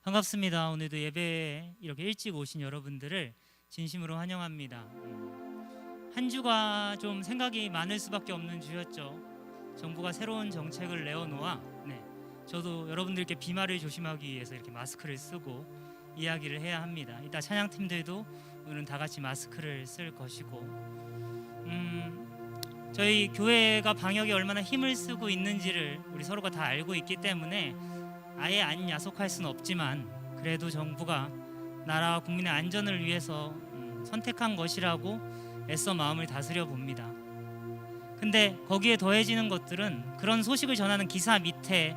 반갑습니다. 오늘도 예배에 이렇게 일찍 오신 여러분들을 진심으로 환영합니다. 한 주가 좀 생각이 많을 수밖에 없는 주였죠. 정부가 새로운 정책을 내어놓아 저도 여러분들께 비말을 조심하기 위해서 이렇게 마스크를 쓰고 이야기를 해야 합니다. 이따 찬양팀들도 오늘은 다 같이 마스크를 쓸 것이고 저희 교회가 방역에 얼마나 힘을 쓰고 있는지를 우리 서로가 다 알고 있기 때문에 아예 안 야속할 수는 없지만 그래도 정부가 나라와 국민의 안전을 위해서 선택한 것이라고 애써 마음을 다스려 봅니다. 근데 거기에 더해지는 것들은 그런 소식을 전하는 기사 밑에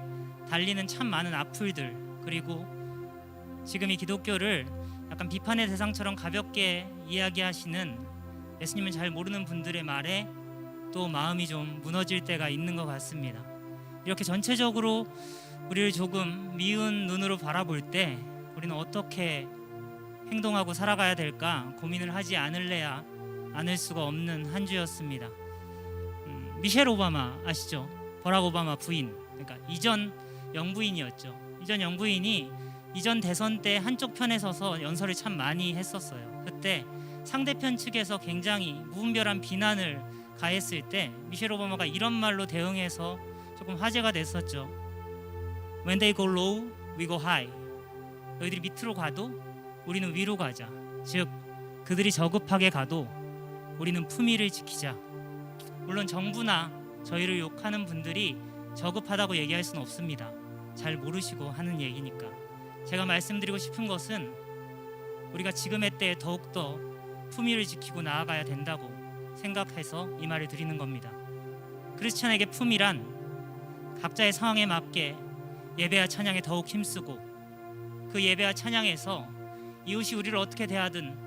달리는 참 많은 악플들, 그리고 지금 이 기독교를 약간 비판의 대상처럼 가볍게 이야기하시는 예수님을 잘 모르는 분들의 말에 또 마음이 좀 무너질 때가 있는 것 같습니다. 이렇게 전체적으로 우리를 조금 미운 눈으로 바라볼 때 우리는 어떻게 행동하고 살아가야 될까 고민을 하지 않을 수가 없는 한 주였습니다. 미셸 오바마 아시죠? 버락 오바마 부인, 그러니까 이전 영부인이었죠. 이전 영부인이 이전 대선 때 한쪽 편에 서서 연설을 참 많이 했었어요. 그때 상대편 측에서 굉장히 무분별한 비난을 가했을 때 미셸 오바마가 이런 말로 대응해서 조금 화제가 됐었죠. When they go low, we go high. 너희들이 밑으로 가도 우리는 위로 가자. 즉 그들이 저급하게 가도 우리는 품위를 지키자. 물론 정부나 저희를 욕하는 분들이 저급하다고 얘기할 수는 없습니다. 잘 모르시고 하는 얘기니까. 제가 말씀드리고 싶은 것은 우리가 지금의 때에 더욱더 품위를 지키고 나아가야 된다고 생각해서 이 말을 드리는 겁니다. 크리스찬에게 품위란 각자의 상황에 맞게 예배와 찬양에 더욱 힘쓰고 그 예배와 찬양에서 이웃이 우리를 어떻게 대하든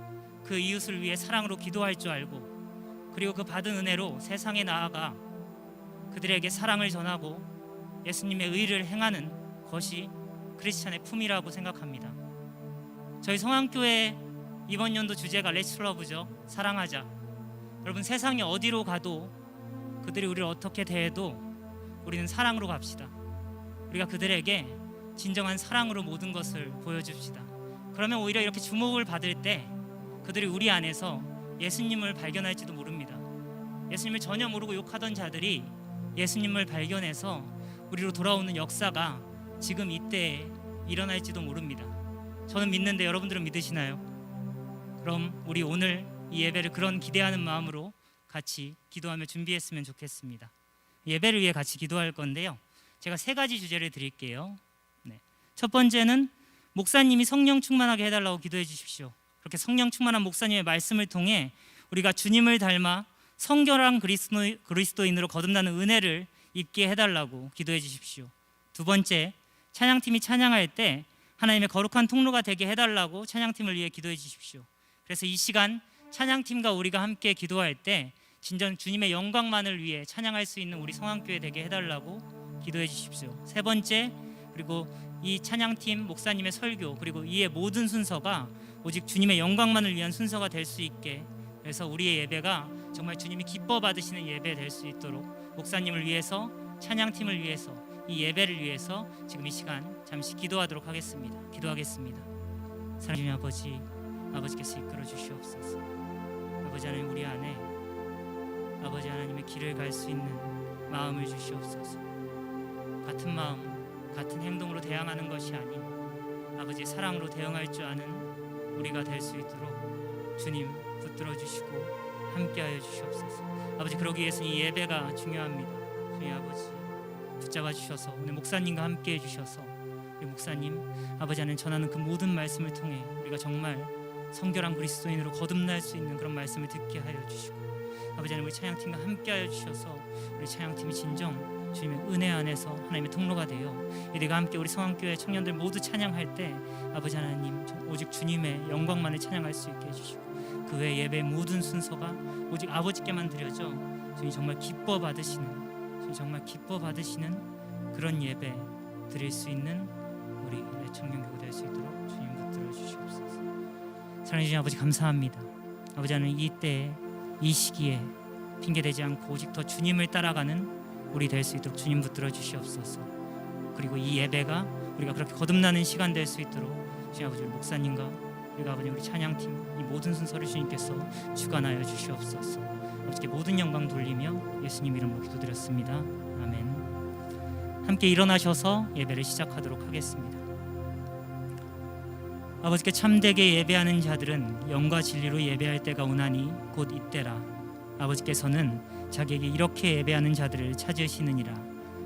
그 이웃을 위해 사랑으로 기도할 줄 알고, 그리고 그 받은 은혜로 세상에 나아가 그들에게 사랑을 전하고 예수님의 의를 행하는 것이 크리스찬의 품이라고 생각합니다. 저희 성안교회 이번 연도 주제가 Let's Love죠. 사랑하자. 여러분, 세상이 어디로 가도 그들이 우리를 어떻게 대해도 우리는 사랑으로 갑시다. 우리가 그들에게 진정한 사랑으로 모든 것을 보여줍시다. 그러면 오히려 이렇게 주목을 받을 때 그들이 우리 안에서 예수님을 발견할지도 모릅니다. 예수님을 전혀 모르고 욕하던 자들이 예수님을 발견해서 우리로 돌아오는 역사가 지금 이때에 일어날지도 모릅니다. 저는 믿는데 여러분들은 믿으시나요? 그럼 우리 오늘 이 예배를 그런 기대하는 마음으로 같이 기도하며 준비했으면 좋겠습니다. 예배를 위해 같이 기도할 건데요, 제가 세 가지 주제를 드릴게요. 첫 번째는 목사님이 성령 충만하게 해달라고 기도해 주십시오. 그렇게 성령 충만한 목사님의 말씀을 통해 우리가 주님을 닮아 성결한 그리스도인으로 거듭나는 은혜를 입게 해달라고 기도해 주십시오. 두 번째, 찬양팀이 찬양할 때 하나님의 거룩한 통로가 되게 해달라고 찬양팀을 위해 기도해 주십시오. 그래서 이 시간 찬양팀과 우리가 함께 기도할 때 진정 주님의 영광만을 위해 찬양할 수 있는 우리 성안교회 되게 해달라고 기도해 주십시오. 세 번째, 그리고 이 찬양팀 목사님의 설교, 그리고 이의 모든 순서가 오직 주님의 영광만을 위한 순서가 될 수 있게, 그래서 우리의 예배가 정말 주님이 기뻐 받으시는 예배 될 수 있도록 목사님을 위해서, 찬양팀을 위해서, 이 예배를 위해서 지금 이 시간 잠시 기도하도록 하겠습니다. 기도하겠습니다. 사랑하는 아버지, 아버지께서 이끌어 주시옵소서. 아버지 하나님, 우리 안에 아버지 하나님의 길을 갈 수 있는 마음을 주시옵소서. 같은 마음, 같은 행동으로 대항하는 것이 아닌 아버지의 사랑으로 대응할 줄 아는 우리가 될 수 있도록 주님 붙들어 주시고 함께하여 주시옵소서. 아버지, 그러기 위해서는 이 예배가 중요합니다. 주님 아버지, 붙잡아 주셔서 오늘 목사님과 함께해 주셔서 우리 목사님 아버지 하나님 전하는 그 모든 말씀을 통해 우리가 정말 성결한 그리스도인으로 거듭날 수 있는 그런 말씀을 듣게 하여 주시고, 아버지 하나님 우리 찬양팀과 함께하여 주셔서 우리 찬양팀이 진정 주님의 은혜 안에서 하나님의 통로가 되어 우리가 함께 우리 성안교회 청년들 모두 찬양할 때 아버지 하나님 오직 주님의 영광만을 찬양할 수 있게 해주시고, 그 외 예배의 모든 순서가 오직 아버지께만 드려져 주님 정말 기뻐 받으시는, 정말 기뻐 받으시는 그런 예배 드릴 수 있는 우리 청년교회 될 수 있도록 주님 붙들어 주시옵소서. 사랑해 주신 아버지, 감사합니다. 아버지 하나님, 이때 이 시기에 핑계대지 않고 오직 더 주님을 따라가는 우리 될 수 있도록 주님 붙들어 주시옵소서. 그리고 이 예배가 우리가 그렇게 거듭나는 시간 될 수 있도록 주님 아버지 우리 목사님과 우리 아버지 우리 찬양팀 이 모든 순서를 주님께서 주관하여 주시옵소서. 아버지께 모든 영광 돌리며 예수님 이름으로 기도드렸습니다. 아멘. 함께 일어나셔서 예배를 시작하도록 하겠습니다. 아버지께 참되게 예배하는 자들은 영과 진리로 예배할 때가 오나니 곧 이때라. 아버지께서는 자기에게 이렇게 예배하는 자들을 찾으시느니라.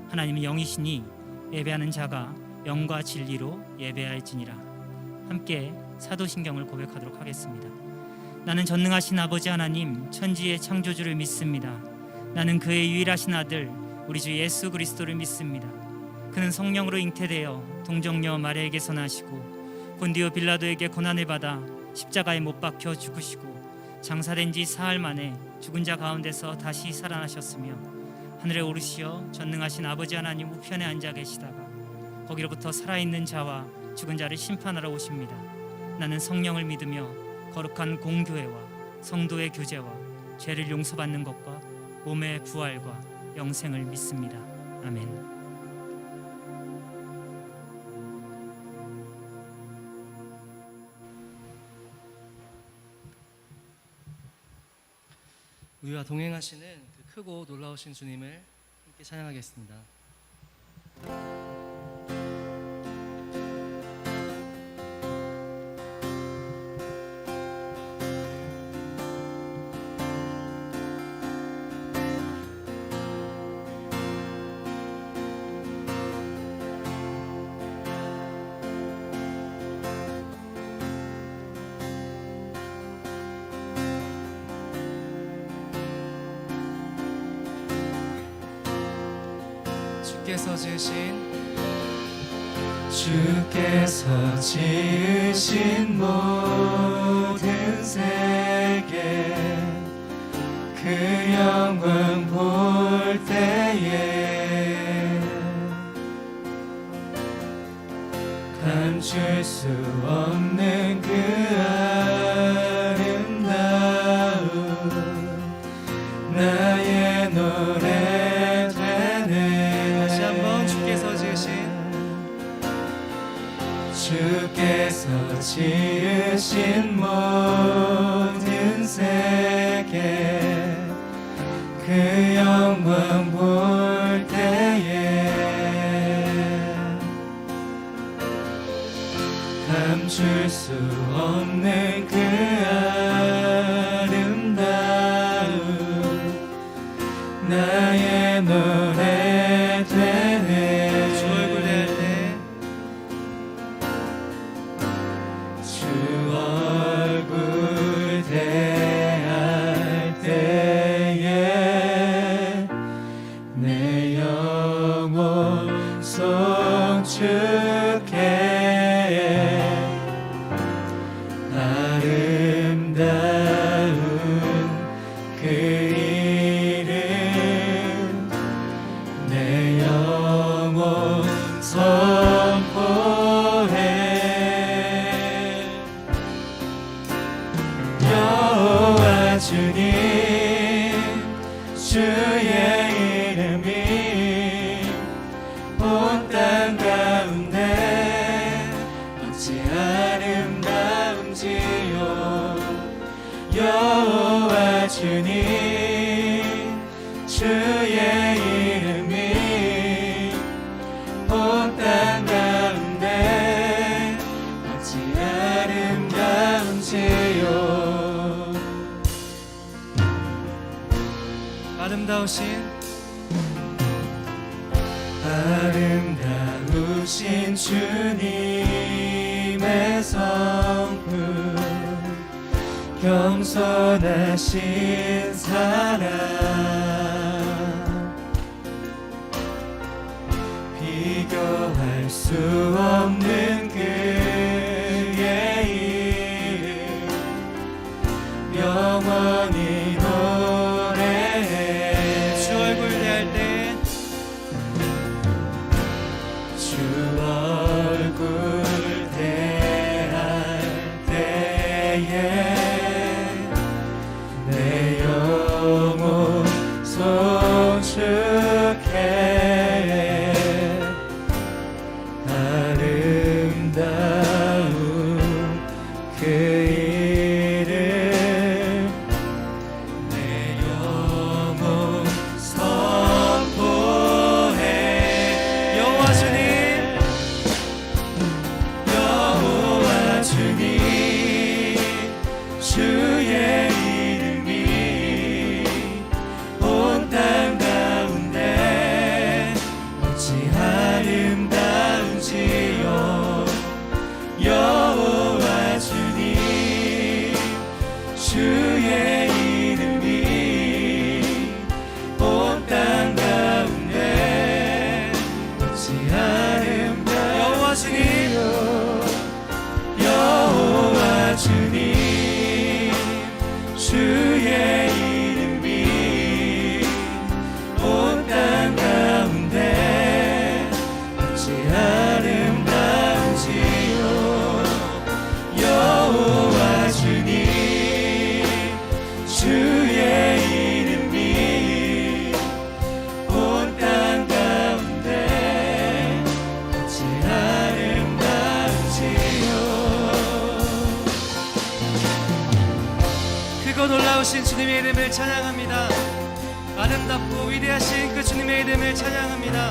하나님은 영이시니 예배하는 자가 영과 진리로 예배할지니라. 함께 사도신경을 고백하도록 하겠습니다. 나는 전능하신 아버지 하나님 천지의 창조주를 믿습니다. 나는 그의 유일하신 아들 우리 주 예수 그리스도를 믿습니다. 그는 성령으로 잉태되어 동정녀 마리아에게서 나시고 본디오 빌라도에게 고난을 받아 십자가에 못 박혀 죽으시고 장사된 지 사흘 만에 죽은 자 가운데서 다시 살아나셨으며 하늘에 오르시어 전능하신 아버지 하나님 우편에 앉아 계시다가 거기로부터 살아있는 자와 죽은 자를 심판하러 오십니다. 나는 성령을 믿으며 거룩한 공교회와 성도의 교제와 죄를 용서받는 것과 몸의 부활과 영생을 믿습니다. 아멘. 우리와 동행하시는 그 크고 놀라우신 주님을 함께 찬양하겠습니다. 주께서 지으신 모든 세계 그 영광 볼 때에 감출 수 없는 그 아름다움 나의 노래 되네. 다시 한번 주께서 지으신 모든 세계 그 영광 볼 때에 감출 수 없는 그 아름다움 나의 노래 되네. 주 얼굴 대할 때 주 얼굴 대할 때에 내 영혼 송축해 아름다운 그 이름 내 영혼 선포해. 여호와 주님 주의 이름이 온 땅 가운데 어찌 아름다운지요. 여호와 주님 주의 이름이 온 땅 가운데 어찌 아름다운지요. 아름다우신 주님의 성품 겸손하신 사랑 비교할 수 없는 그의 이름 영원히 노래해. 주 얼굴 대할 때 주 얼굴 대할 때에 내 영혼 송축해 아름다운 놀라우신 주님의 이름을 찬양합니다. 아름답고 위대하신 그 주님의 이름을 찬양합니다.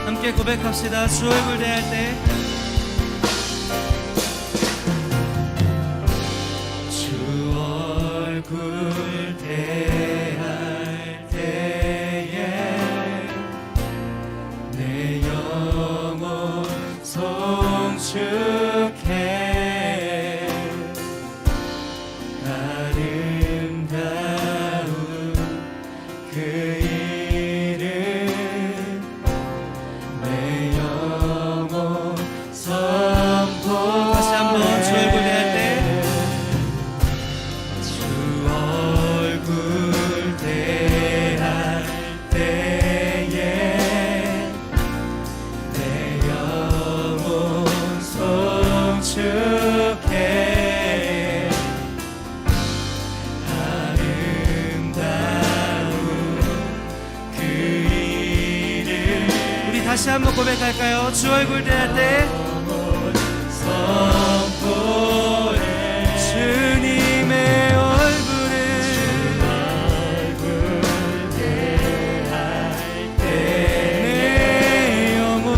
함께 고백합시다. 주 얼굴 대할 때 주 얼굴 대할 때에 내 영혼 송축해 아름다운 그 이름 내 영혼 선포 다시 한번 주 얼굴 대할 때 주 얼굴 대할 때에 내 영혼 송축해 아름다운 그 이름 우리 다시 한번 고백할까요? 주 얼굴 대할 때 선포해 주님의 얼굴을 얼굴 대할 때 내 영혼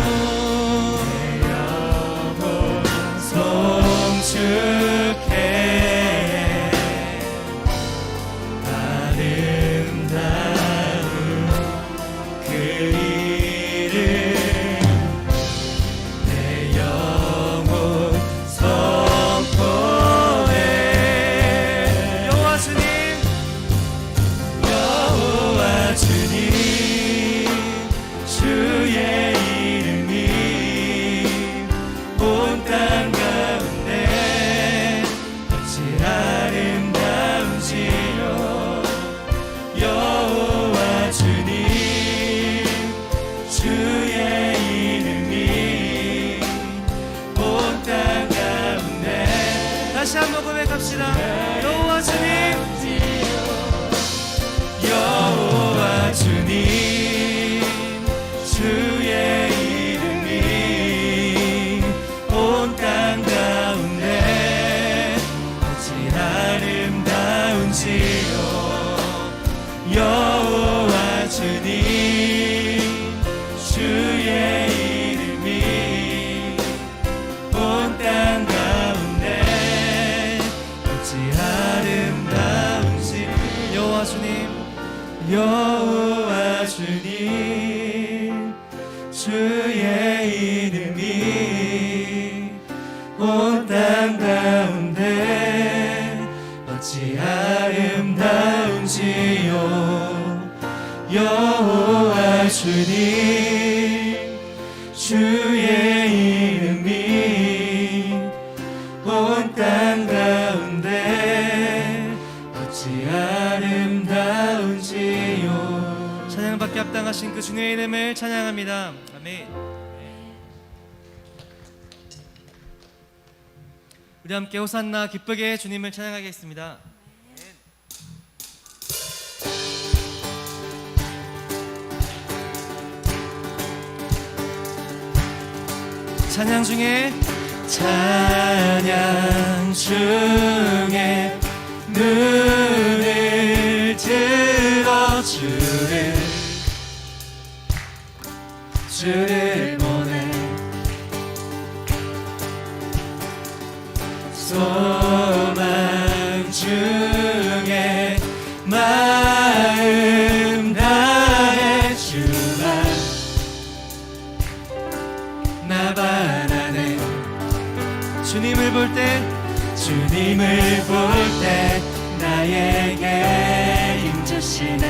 송축해 아름다운 그 이름 내 영혼 선포해 여호와 주님 여호와 주님 주의 이름이 온 땅 가운데 어찌 아름다운지요 여호와 주님 주의 이름이 온 땅 가운데 다시 한번 고백합시다. 여호와 주님 여호와 주님 주의 이름이 온 땅 가운데 어찌 아름다운지요 여호와 주님 주의 이름이 온 땅 가운데 어찌 아름다운지 여호와 주님 여호와 주님 주의 이름이 온 땅 가운데 어찌 아름다운지요 여호와 주님 주의 이름이 온 땅 가운데 어찌 아름다운지요 찬양받기 합당하신 그 주님의 이름을 찬양합니다. 아멘. 우리 함께 호산나 기쁘게 주님을 찬양하겠습니다. 찬양 중에 찬양 중에 눈을 들어 주를 보내 소망 중에 마음 다해 주만 나 바라네 주님을 볼 때 주님을 볼 때 나에게 임재시네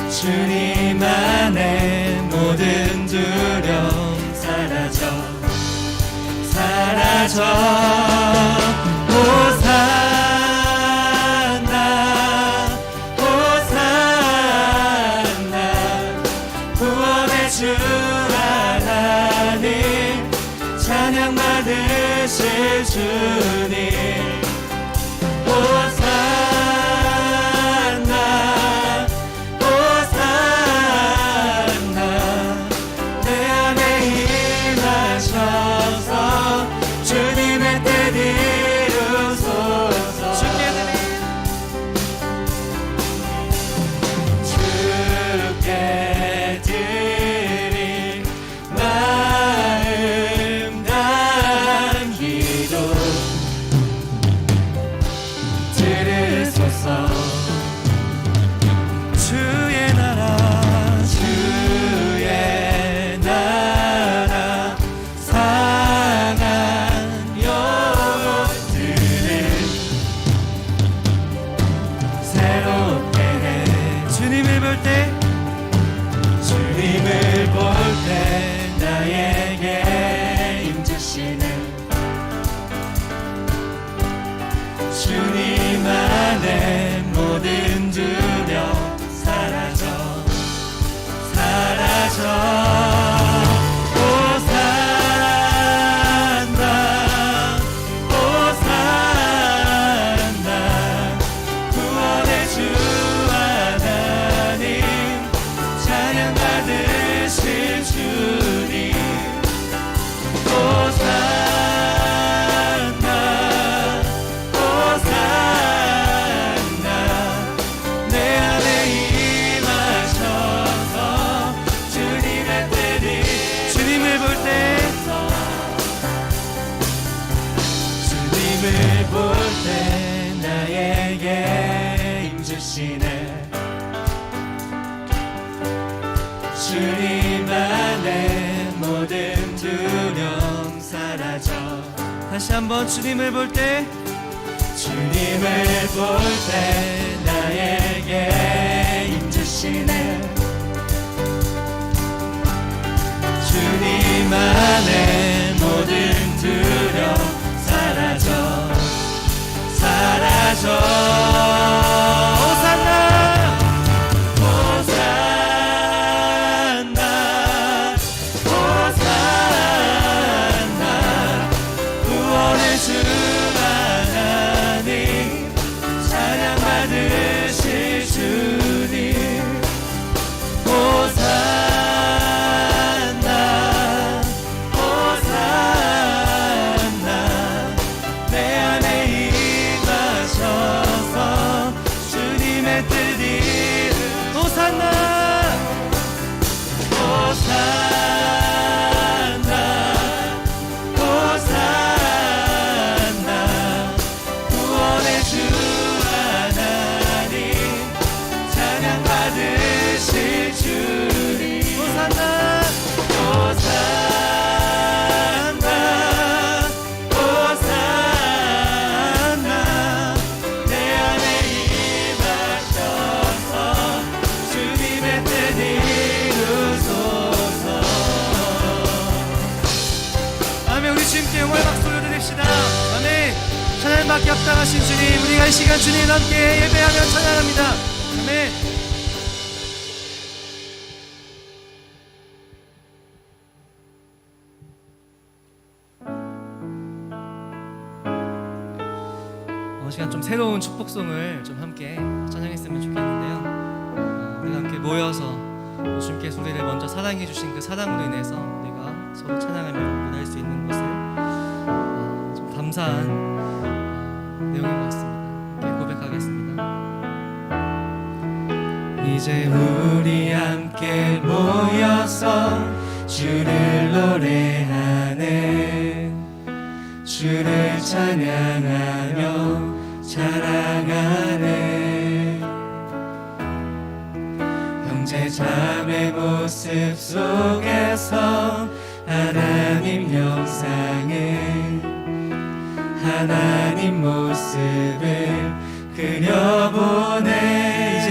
주님 안에 모든 두려움 사라져 호산나 호산나 구원의 주 하나님 찬양 받으실 주님 호산나 호산나 내 안에 임하셔서 주님의 뜻 이루소서 주께 드린 마음 담기도 들으소서 주의 나라 상한 영혼들을 새롭게 해 주님을 볼 때 나에게 임주시네 주님 안에 모든 두려움 사라져 호산나 호산나 구원의 주 하나님 찬양 받으실 주님 호산나 호산나 내 안에 임하셔서 주님의 뜻이 주님을 볼 때 나에게 임주시네 주님 안에 모든 두려움 사라져 다시 한번 주님을 볼 때 나에게 임주시네 주님 안에 모든 두려움 사라져 호산나 호산나 호산나 구원의 주 하나님 찬양 받으실 주님 호산나 호산나 내 안에 임하셔서 주님의 뜻이 호산나 호산나 호산나 구원의 주 하나님 찬양 받으실 주님 호산나 호산나 호산나 내 안에 임하셔서 주님의 뜻 이루소서 아멘. 우리 주님께 영광의 박수 올려드립시다. 아멘. 찬양받기 합당하신 주님 우리가 이 시간 주님 함께 예배하며 찬양합니다. 아멘. 시간 좀 새로운 축복송을 좀 함께 찬양했으면 좋겠는데요. 우리가 함께 모여서 주님께서 우리를 먼저 사랑해 주신 그 사랑으로 인해서 우리가 서로 찬양하며 문화할 수 있는 것을 좀 감사한 내용인 것 같습니다. 함께 고백하겠습니다. 이제 우리 함께 모여서 주를 노래하네 주를 찬양하며 자랑하네 형제 자매 모습 속에서 하나님 영상을 하나님 모습을 그려보네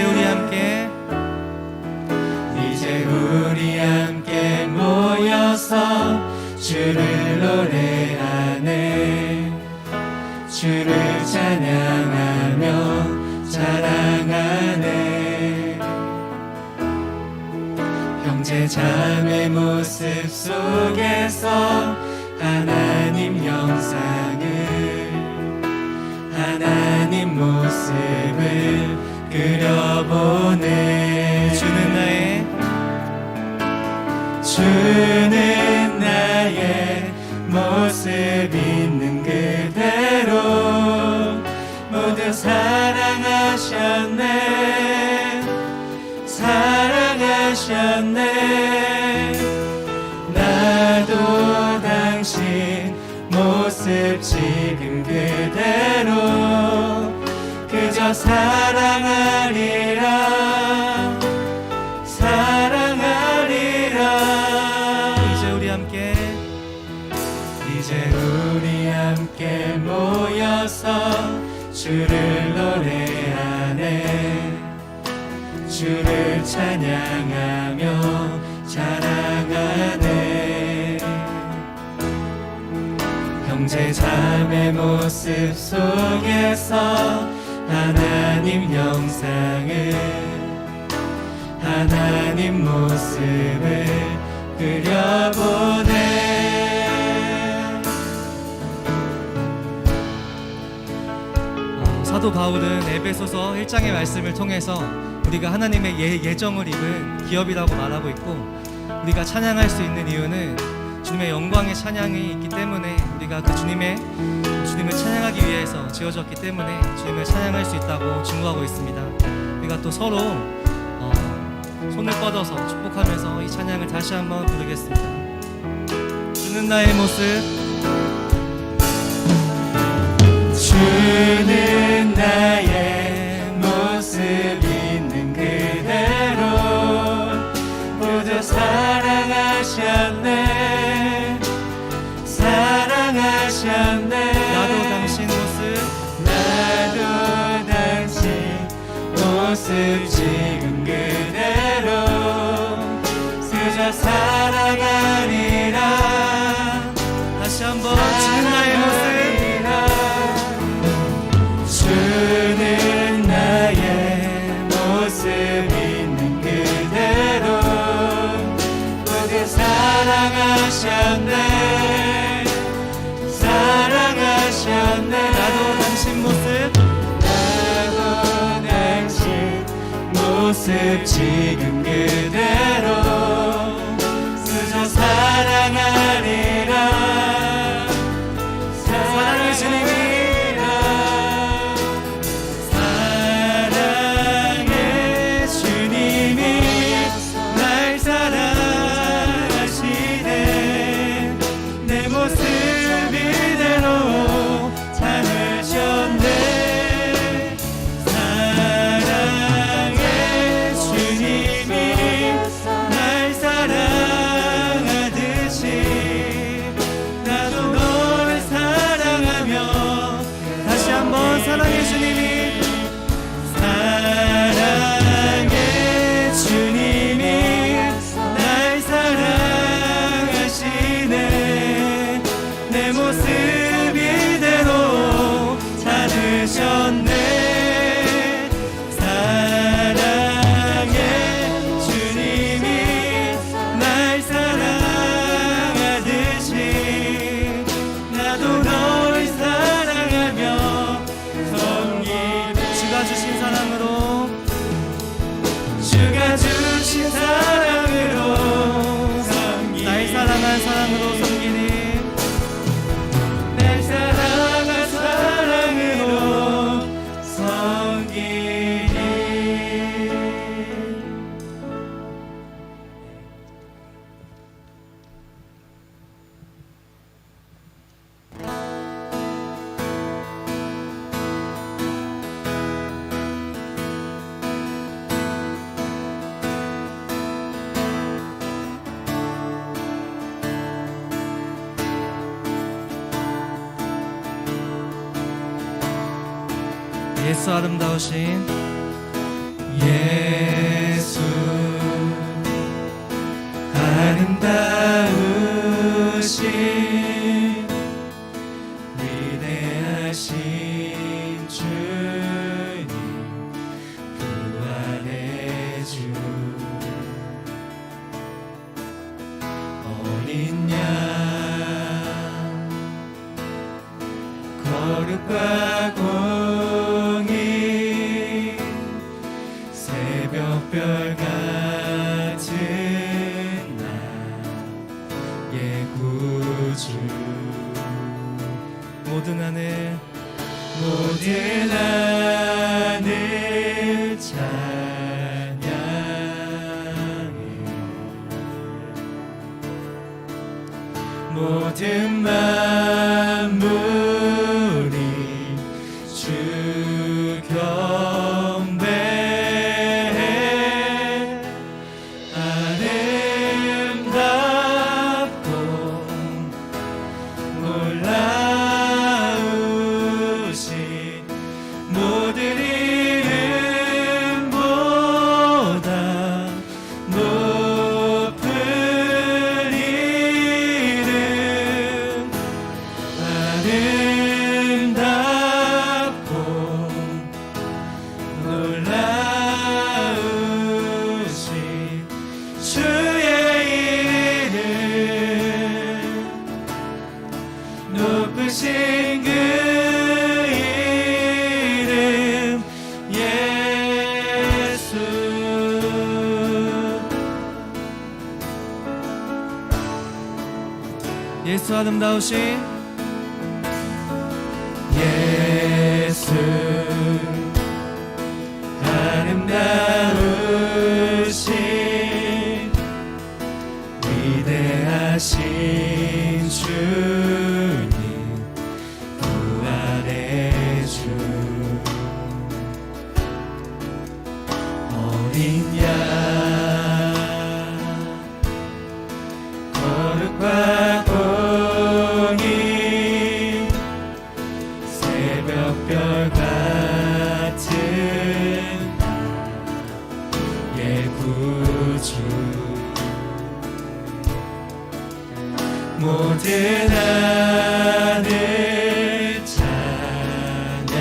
이제 우리 함께 모여서 주를 노래하네 주를 찬양하며 자랑하네 형제 자매 모습 속에서 하나님 영상을 하나님 모습을 그려보네. 주는 나의 모습 있는 그대로 모두 사랑하셨네. 나도 당신 모습 지금 그대로 그저 사랑하리라. 이제 우리 함께 모여서 주를 노래하네. 주를 찬양하며 자랑하네. 형제 자매 모습 속에서 하나님 영상을 하나님 모습을 그려보네. 사도 바울은 에베소서 1장의 말씀을 통해서 우리가 하나님의 예정을 입은 기업이라고 말하고 있고, 우리가 찬양할 수 있는 이유는 주님의 영광의 찬양이 있기 때문에, 우리가 그 주님을 찬양하기 위해서 지어졌기 때문에 주님을 찬양할 수 있다고 증거하고 있습니다. 우리가 또 서로 손을 뻗어서 축복하면서 이 찬양을 다시 한번 부르겠습니다. 주는 나의 모습, 주는 나의 모습 있는 그대로 모두 사랑하셨네. 나도 당신 모습 지금 그대로 그저 사랑하리라. 다시 한번 주는 나의 모습, 주는 나의 모습 있는 그대로 모두 사랑하셨네. 나도 당신 모습 지금 그대로 그저 사랑하리라. 사랑의 주님이라. 사랑의 주님이 날 사랑하시네. 내 모습 이대로 찾으셨네. 사랑의 주님이, 사랑의 주님이 날 사랑하시네. 내 모습 이대로 찾으셨네. 사랑의 주님이 날 사랑하듯이 나도 널 사랑하며 주가 주신 사랑으로 섬기니, 날 사랑한 사랑으로 섬기니, 날 사랑한 사랑으로 섬기니. 예수 아름다우신 예수 아름다우신 위대하신 주님, 부활의 주, 어린 양 거룩과 공의 새벽별 같은 나의 구주 모든 하늘 모든 하늘 찬양해 모든 만물이 주 경배해 아름답고 놀라우신 모든 이름보다 높은 이름 아름답고 놀라우신 주의 이름 높으신 그 이름 예수 예수 아름다우신 예수 아름다우신 위대하신 주님 부활의 주 어린 양 거룩과 공의 새벽별 같은 나의 구주 모든 하늘 찬양해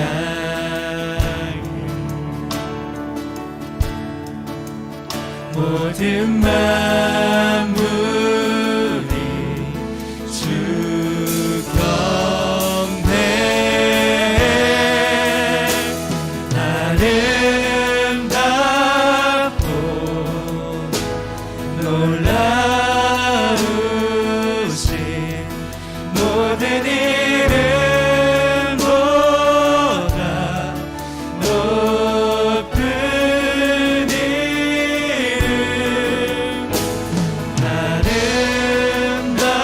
모든 만물이 주 경배해 아름답고 놀라우신 모든 이름보다 높은 이름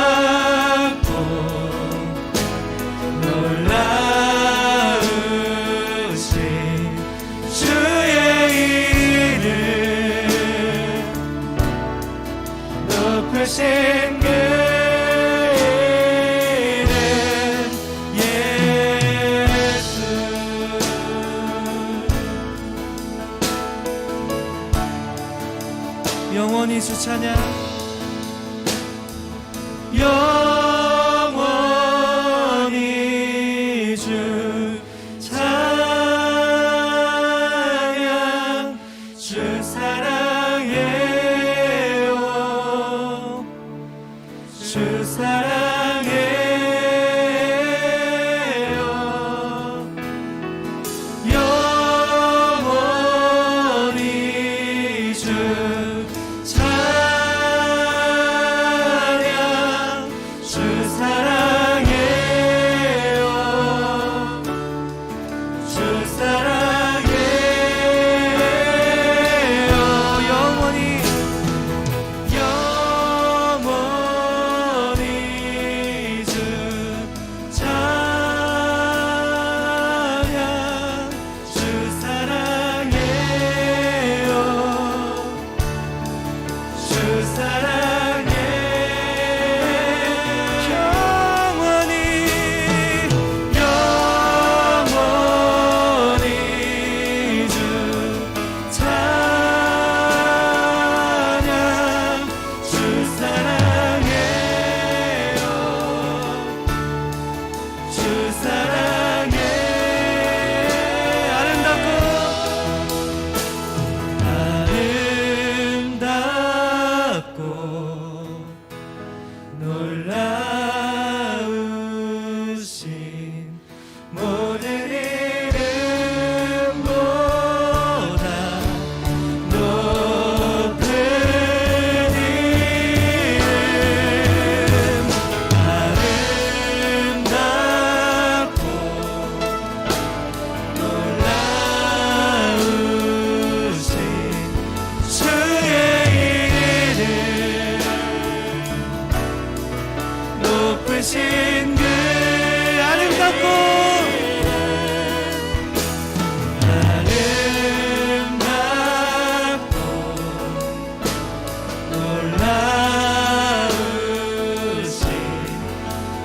아름답고 놀라우신 주의 이름 높으신 그 이름 예수 영원히 주 찬양 영원히 주 찬양 주 사랑해요 주 사랑해요 영원히 주 찬양 주 사랑해요 주 사랑해요 영원히 영원히 높으신 그 아름답고 놀라우신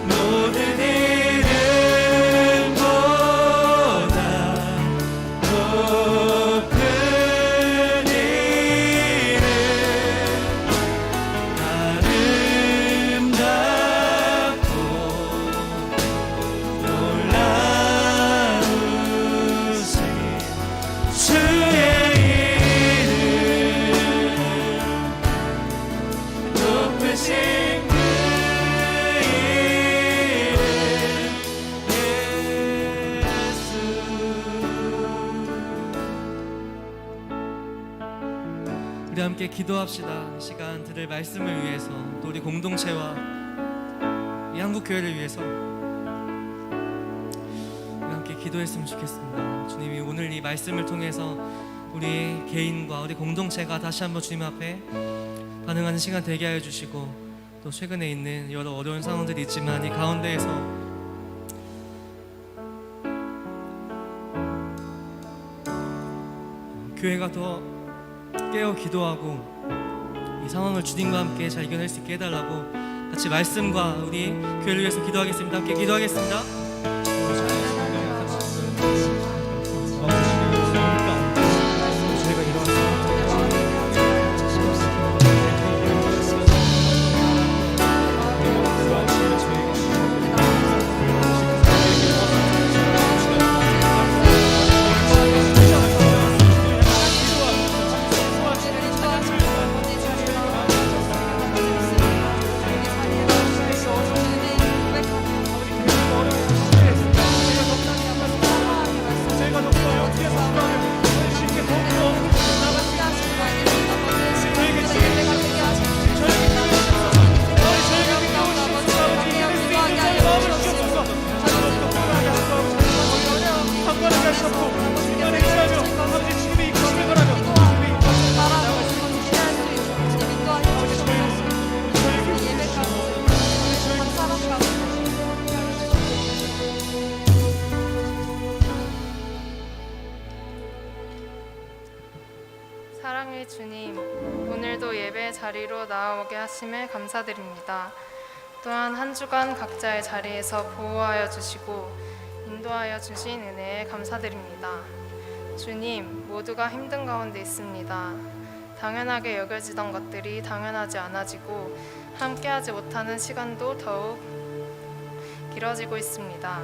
모든 이름보다 높은 이름 아름답고 놀라우신 주의 이름 높으신 그 이름 예수. 우리 함께 기도합시다. 이 시간 들을 말씀을 위해서, 또 우리 공동체와 이 한국 교회를 위해서 우리 함께 기도했으면 좋겠습니다. 주님이 오늘 이 말씀을 통해서 우리 개인과 우리 공동체가 다시 한번 주님 앞에 반응하는 시간 되게 하여 주시고, 또 최근에 있는 여러 어려운 상황들이 있지만 이 가운데에서 교회가 더 깨어 기도하고 이 상황을 주님과 함께 잘 이겨낼 수 있게 해달라고 같이 말씀과 우리 교회를 위해서 기도하겠습니다. 함께 기도하겠습니다. 사랑의 주님, 오늘도 예배의 자리로 나아오게 하심에 감사드립니다. 또한 한 주간 각자의 자리에서 보호하여 주시고 인도하여 주신 은혜에 감사드립니다. 주님, 모두가 힘든 가운데 있습니다. 당연하게 여겨지던 것들이 당연하지 않아지고 함께하지 못하는 시간도 더욱 길어지고 있습니다.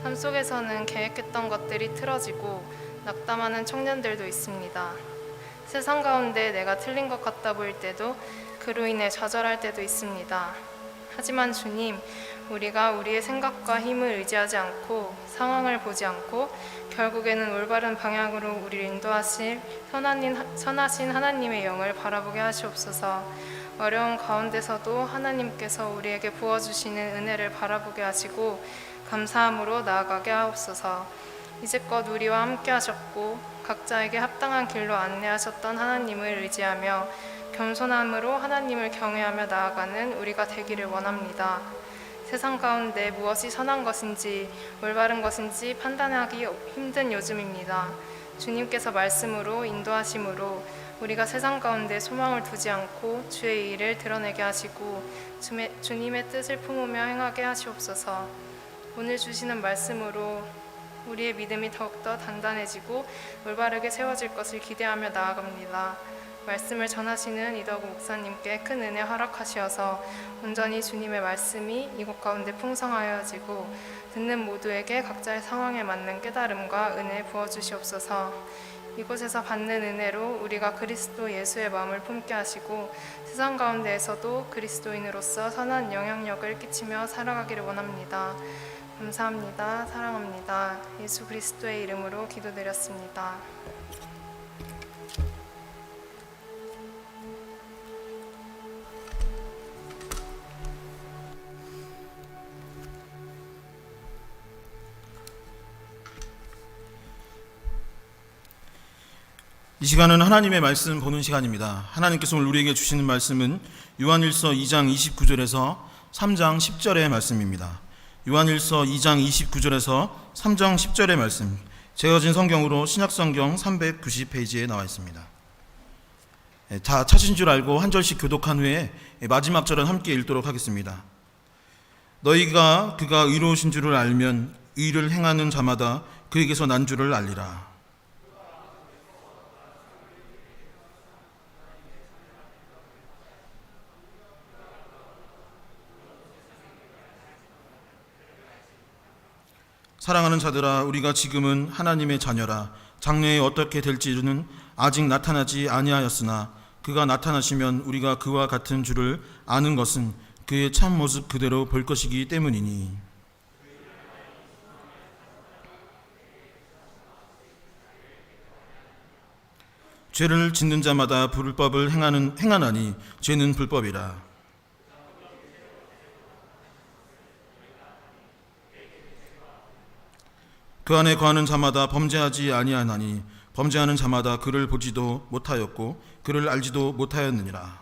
삶 속에서는 계획했던 것들이 틀어지고 낙담하는 청년들도 있습니다. 세상 가운데 내가 틀린 것 같다 보일 때도 그로 인해 좌절할 때도 있습니다. 하지만 주님, 우리가 우리의 생각과 힘을 의지하지 않고 상황을 보지 않고 결국에는 올바른 방향으로 우리를 인도하실 선하신 하나님의 영을 바라보게 하시옵소서. 어려운 가운데서도 하나님께서 우리에게 부어주시는 은혜를 바라보게 하시고 감사함으로 나아가게 하옵소서. 이제껏 우리와 함께 하셨고 각자에게 합당한 길로 안내하셨던 하나님을 의지하며 겸손함으로 하나님을 경외하며 나아가는 우리가 되기를 원합니다. 세상 가운데 무엇이 선한 것인지 올바른 것인지 판단하기 힘든 요즘입니다. 주님께서 말씀으로 인도하심으로 우리가 세상 가운데 소망을 두지 않고 주의 일을 드러내게 하시고 주님의 뜻을 품으며 행하게 하시옵소서. 오늘 주시는 말씀으로 우리의 믿음이 더욱더 단단해지고 올바르게 세워질 것을 기대하며 나아갑니다. 말씀을 전하시는 이덕우 목사님께 큰 은혜 허락하시어서 온전히 주님의 말씀이 이곳 가운데 풍성하여지고 듣는 모두에게 각자의 상황에 맞는 깨달음과 은혜 부어주시옵소서. 이곳에서 받는 은혜로 우리가 그리스도 예수의 마음을 품게 하시고 세상 가운데에서도 그리스도인으로서 선한 영향력을 끼치며 살아가기를 원합니다. 감사합니다. 사랑합니다. 예수 그리스도의 이름으로 기도드렸습니다. 이 시간은 하나님의 말씀 보는 시간입니다. 하나님께서 오늘 우리에게 주시는 말씀은 요한일서 2장 29절에서 3장 10절의 말씀입니다. 요한일서 2장 29절에서 3장 10절의 말씀, 제어진 성경으로 신약성경 390페이지에 나와 있습니다. 다 찾으신 줄 알고 한 절씩 교독한 후에 마지막 절은 함께 읽도록 하겠습니다. 너희가 그가 의로우신 줄을 알면 의를 행하는 자마다 그에게서 난 줄을 알리라. 사랑하는 자들아, 우리가 지금은 하나님의 자녀라. 장래에 어떻게 될지는 아직 나타나지 아니하였으나 그가 나타나시면 우리가 그와 같은 줄을 아는 것은 그의 참 모습 그대로 볼 것이기 때문이니. 죄를 짓는 자마다 불법을 행하나니 죄는 불법이라. 그 안에 거하는 자마다 범죄하지 아니하나니 범죄하는 자마다 그를 보지도 못하였고 그를 알지도 못하였느니라.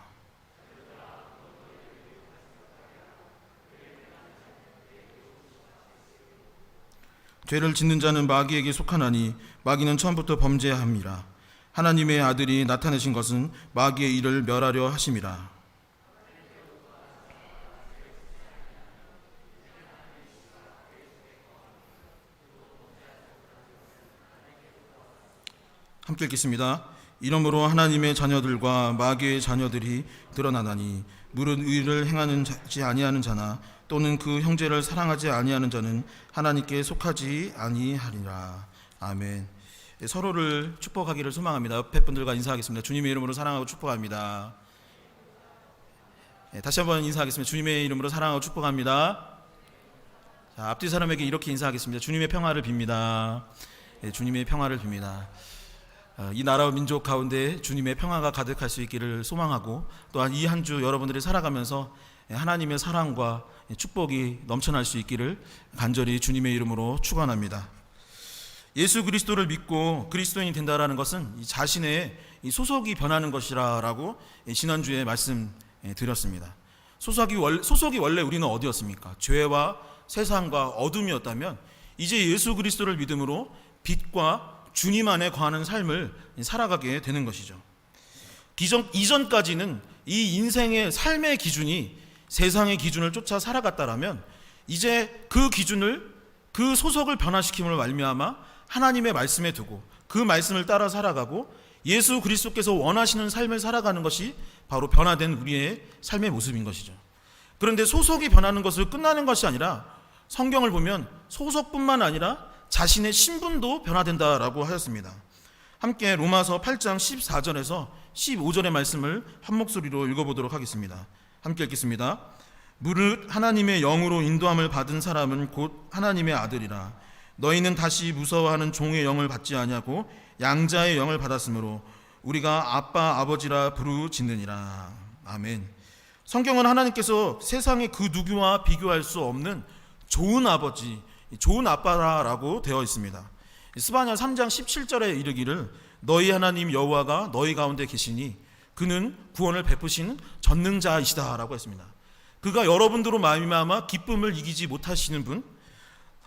죄를 짓는 자는 마귀에게 속하나니 마귀는 처음부터 범죄함이라. 하나님의 아들이 나타내신 것은 마귀의 일을 멸하려 하심이라. 함께 읽겠습니다. 이러므로 하나님의 자녀들과 마귀의 자녀들이 드러나나니 무릇 의를 행하는 지 아니하는 자나 또는 그 형제를 사랑하지 아니하는 자는 하나님께 속하지 아니하리라. 아멘. 서로를 축복하기를 소망합니다. 옆에 분들과 인사하겠습니다. 주님의 이름으로 사랑하고 축복합니다. 다시 한번 인사하겠습니다. 주님의 이름으로 사랑하고 축복합니다. 자, 앞뒤 사람에게 이렇게 인사하겠습니다. 주님의 평화를 빕니다. 주님의 평화를 빕니다. 이 나라와 민족 가운데 주님의 평화가 가득할 수 있기를 소망하고, 또한 이 한 주 여러분들이 살아가면서 하나님의 사랑과 축복이 넘쳐날 수 있기를 간절히 주님의 이름으로 축원합니다. 예수 그리스도를 믿고 그리스도인이 된다라는 것은 자신의 소속이 변하는 것이라고 지난주에 말씀드렸습니다. 소속이 원래 우리는 어디였습니까? 죄와 세상과 어둠이었다면 이제 예수 그리스도를 믿음으로 빛과 주님 안에 거하는 삶을 살아가게 되는 것이죠. 이전까지는 이 인생의 삶의 기준이 세상의 기준을 쫓아 살아갔다라면 이제 그 기준을, 그 소속을 변화시킴을 말미암아 하나님의 말씀에 두고 그 말씀을 따라 살아가고 예수 그리스도께서 원하시는 삶을 살아가는 것이 바로 변화된 우리의 삶의 모습인 것이죠. 그런데 소속이 변하는 것으로 끝나는 것이 아니라 성경을 보면 소속뿐만 아니라 자신의 신분도 변화된다라고 하였습니다. 함께 로마서 8장 14절에서 15절의 말씀을 한 목소리로 읽어보도록 하겠습니다. 함께 읽겠습니다. 무릇 하나님의 영으로 인도함을 받은 사람은 곧 하나님의 아들이라. 너희는 다시 무서워하는 종의 영을 받지 아니하고 양자의 영을 받았으므로 우리가 아빠 아버지라 부르짖느니라. 아멘. 성경은 하나님께서 세상의 그 누구와 비교할 수 없는 좋은 아버지, 좋은 아빠라고 되어 있습니다. 스바냐 3장 17절에 이르기를 너희 하나님 여호와가 너희 가운데 계시니 그는 구원을 베푸시는 전능자이시다 라고 했습니다. 그가 여러분들로 말미암아 기쁨을 이기지 못하시는 분,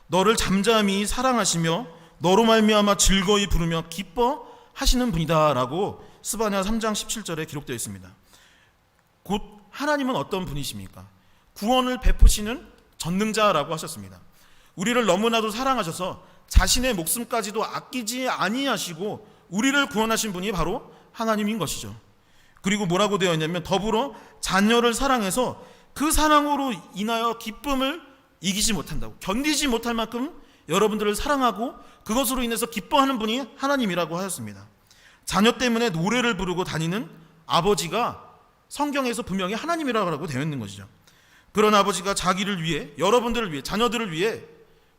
너를 잠잠히 사랑하시며 너로 말미암아 즐거이 부르며 기뻐하시는 분이다 라고 스바냐 3장 17절에 기록되어 있습니다. 곧 하나님은 어떤 분이십니까? 구원을 베푸시는 전능자라고 하셨습니다. 우리를 너무나도 사랑하셔서 자신의 목숨까지도 아끼지 아니하시고 우리를 구원하신 분이 바로 하나님인 것이죠. 그리고 뭐라고 되어 있냐면 더불어 자녀를 사랑해서 그 사랑으로 인하여 기쁨을 이기지 못한다고, 견디지 못할 만큼 여러분들을 사랑하고 그것으로 인해서 기뻐하는 분이 하나님이라고 하였습니다. 자녀 때문에 노래를 부르고 다니는 아버지가 성경에서 분명히 하나님이라고 되어 있는 것이죠. 그런 아버지가 자기를 위해, 여러분들을 위해, 자녀들을 위해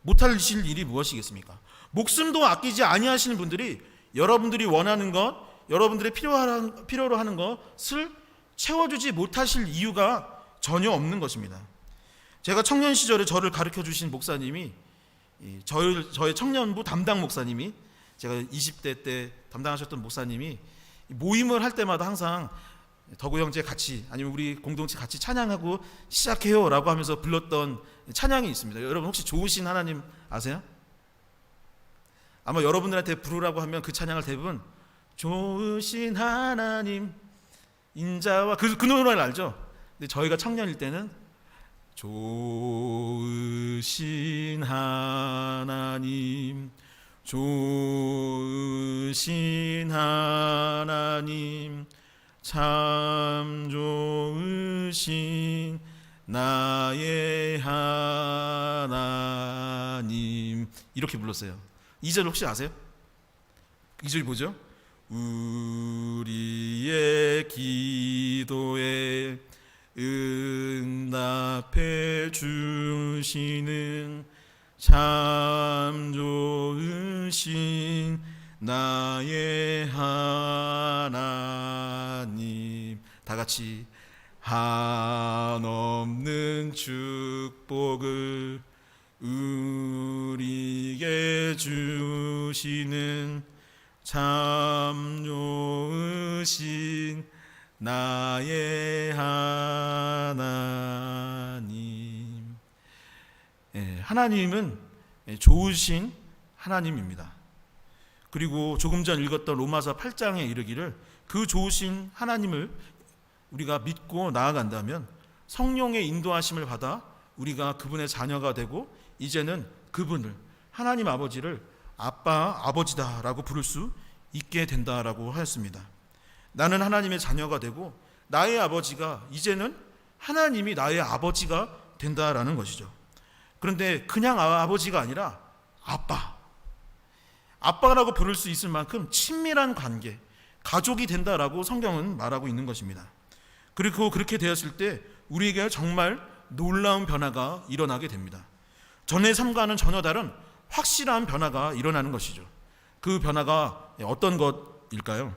못하실 일이 무엇이겠습니까? 목숨도 아끼지 아니하시는 분들이 여러분들이 원하는 것, 여러분들이 필요로 하는 것을 채워주지 못하실 이유가 전혀 없는 것입니다. 제가 청년 시절에 저를 가르쳐 주신 목사님이, 저의 청년부 담당 목사님이, 제가 20대 때 담당하셨던 목사님이 모임을 할 때마다 항상 더구 형제 같이 아니면 우리 공동체 같이 찬양하고 시작해요라고 하면서 불렀던 찬양이 있습니다. 여러분 혹시 좋으신 하나님 아세요? 아마 여러분들한테 부르라고 하면 그 찬양을 대부분 좋으신 하나님 인자와 그 노래를 알죠? 근데 저희가 청년일 때는 좋으신 하나님 좋으신 하나님 참 좋으신 나의 하나님 이렇게 불렀어요. 2절 혹시 아세요? 2절이 뭐죠? 우리의 기도에 응답해 주시는 참 좋으신 나의 하나님. 다 같이 한없는 축복을 우리에게 주시는 참 좋으신 나의 하나님. 하나님은 좋으신 하나님입니다. 그리고 조금 전 읽었던 로마서 8장에 이르기를 그 좋으신 하나님을 우리가 믿고 나아간다면 성령의 인도하심을 받아 우리가 그분의 자녀가 되고 이제는 그분을 하나님 아버지를 아빠, 아버지다라고 부를 수 있게 된다라고 하였습니다. 나는 하나님의 자녀가 되고 나의 아버지가 이제는 하나님이 나의 아버지가 된다라는 것이죠. 그런데 그냥 아버지가 아니라 아빠라고 부를 수 있을 만큼 친밀한 관계, 가족이 된다라고 성경은 말하고 있는 것입니다. 그리고 그렇게 되었을 때 우리에게 정말 놀라운 변화가 일어나게 됩니다. 전의 삶과는 전혀 다른 확실한 변화가 일어나는 것이죠. 그 변화가 어떤 것일까요?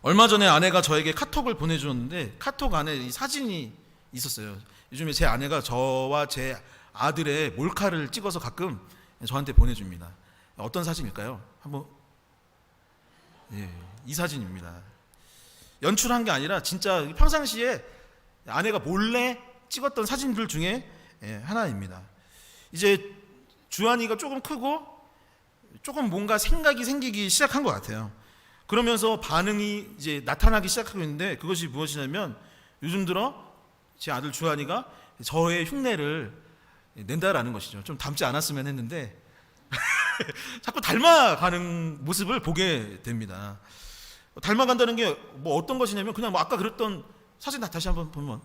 얼마 전에 아내가 저에게 카톡을 보내주었는데 카톡 안에 이 사진이 있었어요. 요즘에 제 아내가 저와 제 아들의 몰카를 찍어서 가끔 저한테 보내줍니다. 어떤 사진일까요? 한번 이 사진입니다. 연출한 게 아니라 진짜 평상시에 아내가 몰래 찍었던 사진들 중에 하나입니다. 이제 주한이가 조금 크고 조금 뭔가 생각이 생기기 시작한 것 같아요. 그러면서 반응이 이제 나타나기 시작하고 있는데 그것이 무엇이냐면 요즘 들어 제 아들 주한이가 저의 흉내를 낸다라는 것이죠. 좀 닮지 않았으면 했는데 자꾸 닮아가는 모습을 보게 됩니다. 닮아간다는 게 뭐 어떤 것이냐면 그냥 뭐 아까 그랬던 사진 다시 한번 보면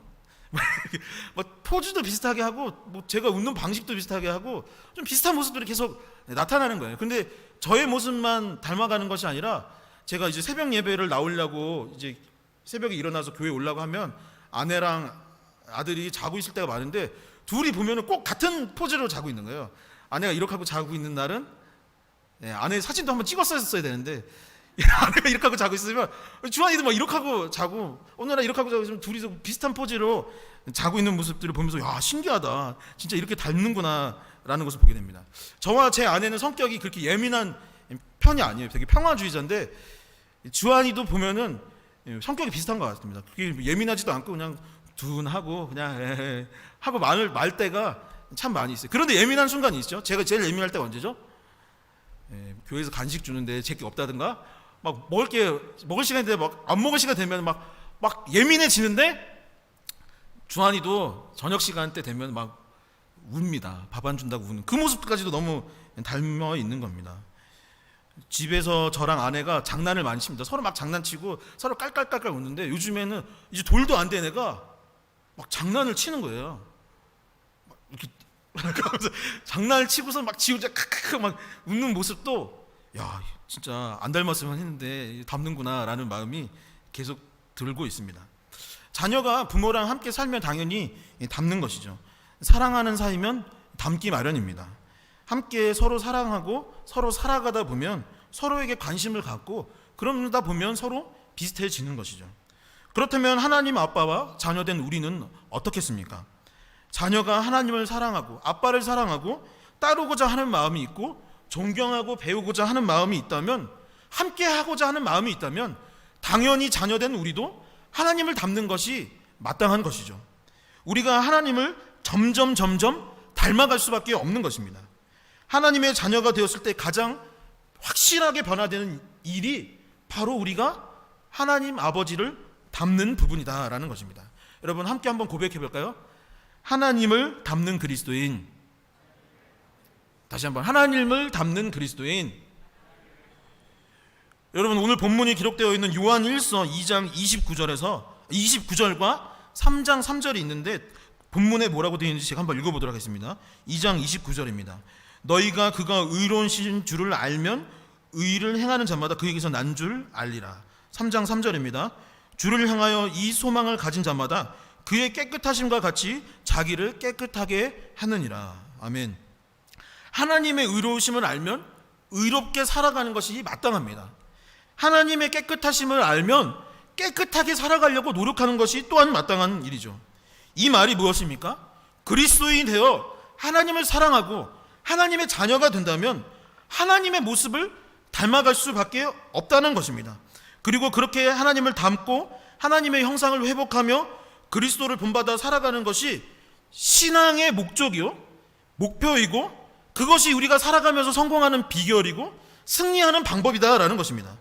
뭐 포즈도 비슷하게 하고 뭐 제가 웃는 방식도 비슷하게 하고 좀 비슷한 모습들이 계속 나타나는 거예요. 근데 저의 모습만 닮아가는 것이 아니라 제가 이제 새벽 예배를 나오려고 이제 새벽에 일어나서 교회 오려고 하면 아내랑 아들이 자고 있을 때가 많은데 둘이 보면은 꼭 같은 포즈로 자고 있는 거예요. 아내가 이렇게 하고 자고 있는 날은 아내 사진도 한번 찍었어야 되는데 아내가 이렇게 하고 자고 있으면 주한이도 막 이렇게 하고 자고 어느 날 이렇게 하고 자고 있으면 둘이서 비슷한 포즈로 자고 있는 모습들을 보면서 야 신기하다 진짜 이렇게 닮는구나 라는 것을 보게 됩니다. 저와 제 아내는 성격이 그렇게 예민한 편이 아니에요. 되게 평화주의자인데 주한이도 보면은 성격이 비슷한 것 같습니다. 그게 예민하지도 않고 그냥 둔하고 그냥 하고 말 때가 참 많이 있어요. 그런데 예민한 순간이 있죠. 제가 제일 예민할 때가 언제죠? 교회에서 간식 주는데 제게 없다든가 막 먹을 시간이 되면 막 안 먹을 시간 되면 막 예민해지는데 주한이도 저녁 시간 때 되면 막 웁니다. 밥 안 준다고 우는 그 모습까지도 너무 닮아 있는 겁니다. 집에서 저랑 아내가 장난을 많이 칩니다. 서로 막 장난치고 서로 깔깔깔깔 웃는데 요즘에는 이제 돌도 안 된 애가 막 장난을 치는 거예요. 막 이렇게 장난을 치고서 막 지 혼자 크크크 막 웃는 모습도 야 진짜 안 닮았으면 했는데 닮는구나라는 마음이 계속 들고 있습니다. 자녀가 부모랑 함께 살면 당연히 닮는 것이죠. 사랑하는 사이면 닮기 마련입니다. 함께 서로 사랑하고 서로 살아가다 보면 서로에게 관심을 갖고 그러다 보면 서로 비슷해지는 것이죠. 그렇다면 하나님 아빠와 자녀된 우리는 어떻겠습니까? 자녀가 하나님을 사랑하고 아빠를 사랑하고 따르고자 하는 마음이 있고 존경하고 배우고자 하는 마음이 있다면 함께 하고자 하는 마음이 있다면 당연히 자녀된 우리도 하나님을 닮는 것이 마땅한 것이죠. 우리가 하나님을 점점 닮아갈 수밖에 없는 것입니다. 하나님의 자녀가 되었을 때 가장 확실하게 변화되는 일이 바로 우리가 하나님 아버지를 닮는 부분이다라는 것입니다. 여러분 함께 한번 고백해 볼까요? 하나님을 닮는 그리스도인. 다시 한번, 하나님을 닮는 그리스도인. 여러분 오늘 본문이 기록되어 있는 요한 1서 2장 29절과 3장 3절이 있는데 본문에 뭐라고 되어 있는지 제가 한번 읽어보도록 하겠습니다. 2장 29절입니다. 너희가 그가 의로운 신 줄을 알면 의를 행하는 자마다 그에게서 난 줄 알리라. 3장 3절입니다. 주를 향하여 이 소망을 가진 자마다 그의 깨끗하심과 같이 자기를 깨끗하게 하느니라. 아멘. 하나님의 의로우심을 알면 의롭게 살아가는 것이 마땅합니다. 하나님의 깨끗하심을 알면 깨끗하게 살아가려고 노력하는 것이 또한 마땅한 일이죠. 이 말이 무엇입니까? 그리스도인이 되어 하나님을 사랑하고 하나님의 자녀가 된다면 하나님의 모습을 닮아갈 수밖에 없다는 것입니다. 그리고 그렇게 하나님을 닮고 하나님의 형상을 회복하며 그리스도를 본받아 살아가는 것이 신앙의 목적이요, 목표이고 그것이 우리가 살아가면서 성공하는 비결이고 승리하는 방법이다라는 것입니다.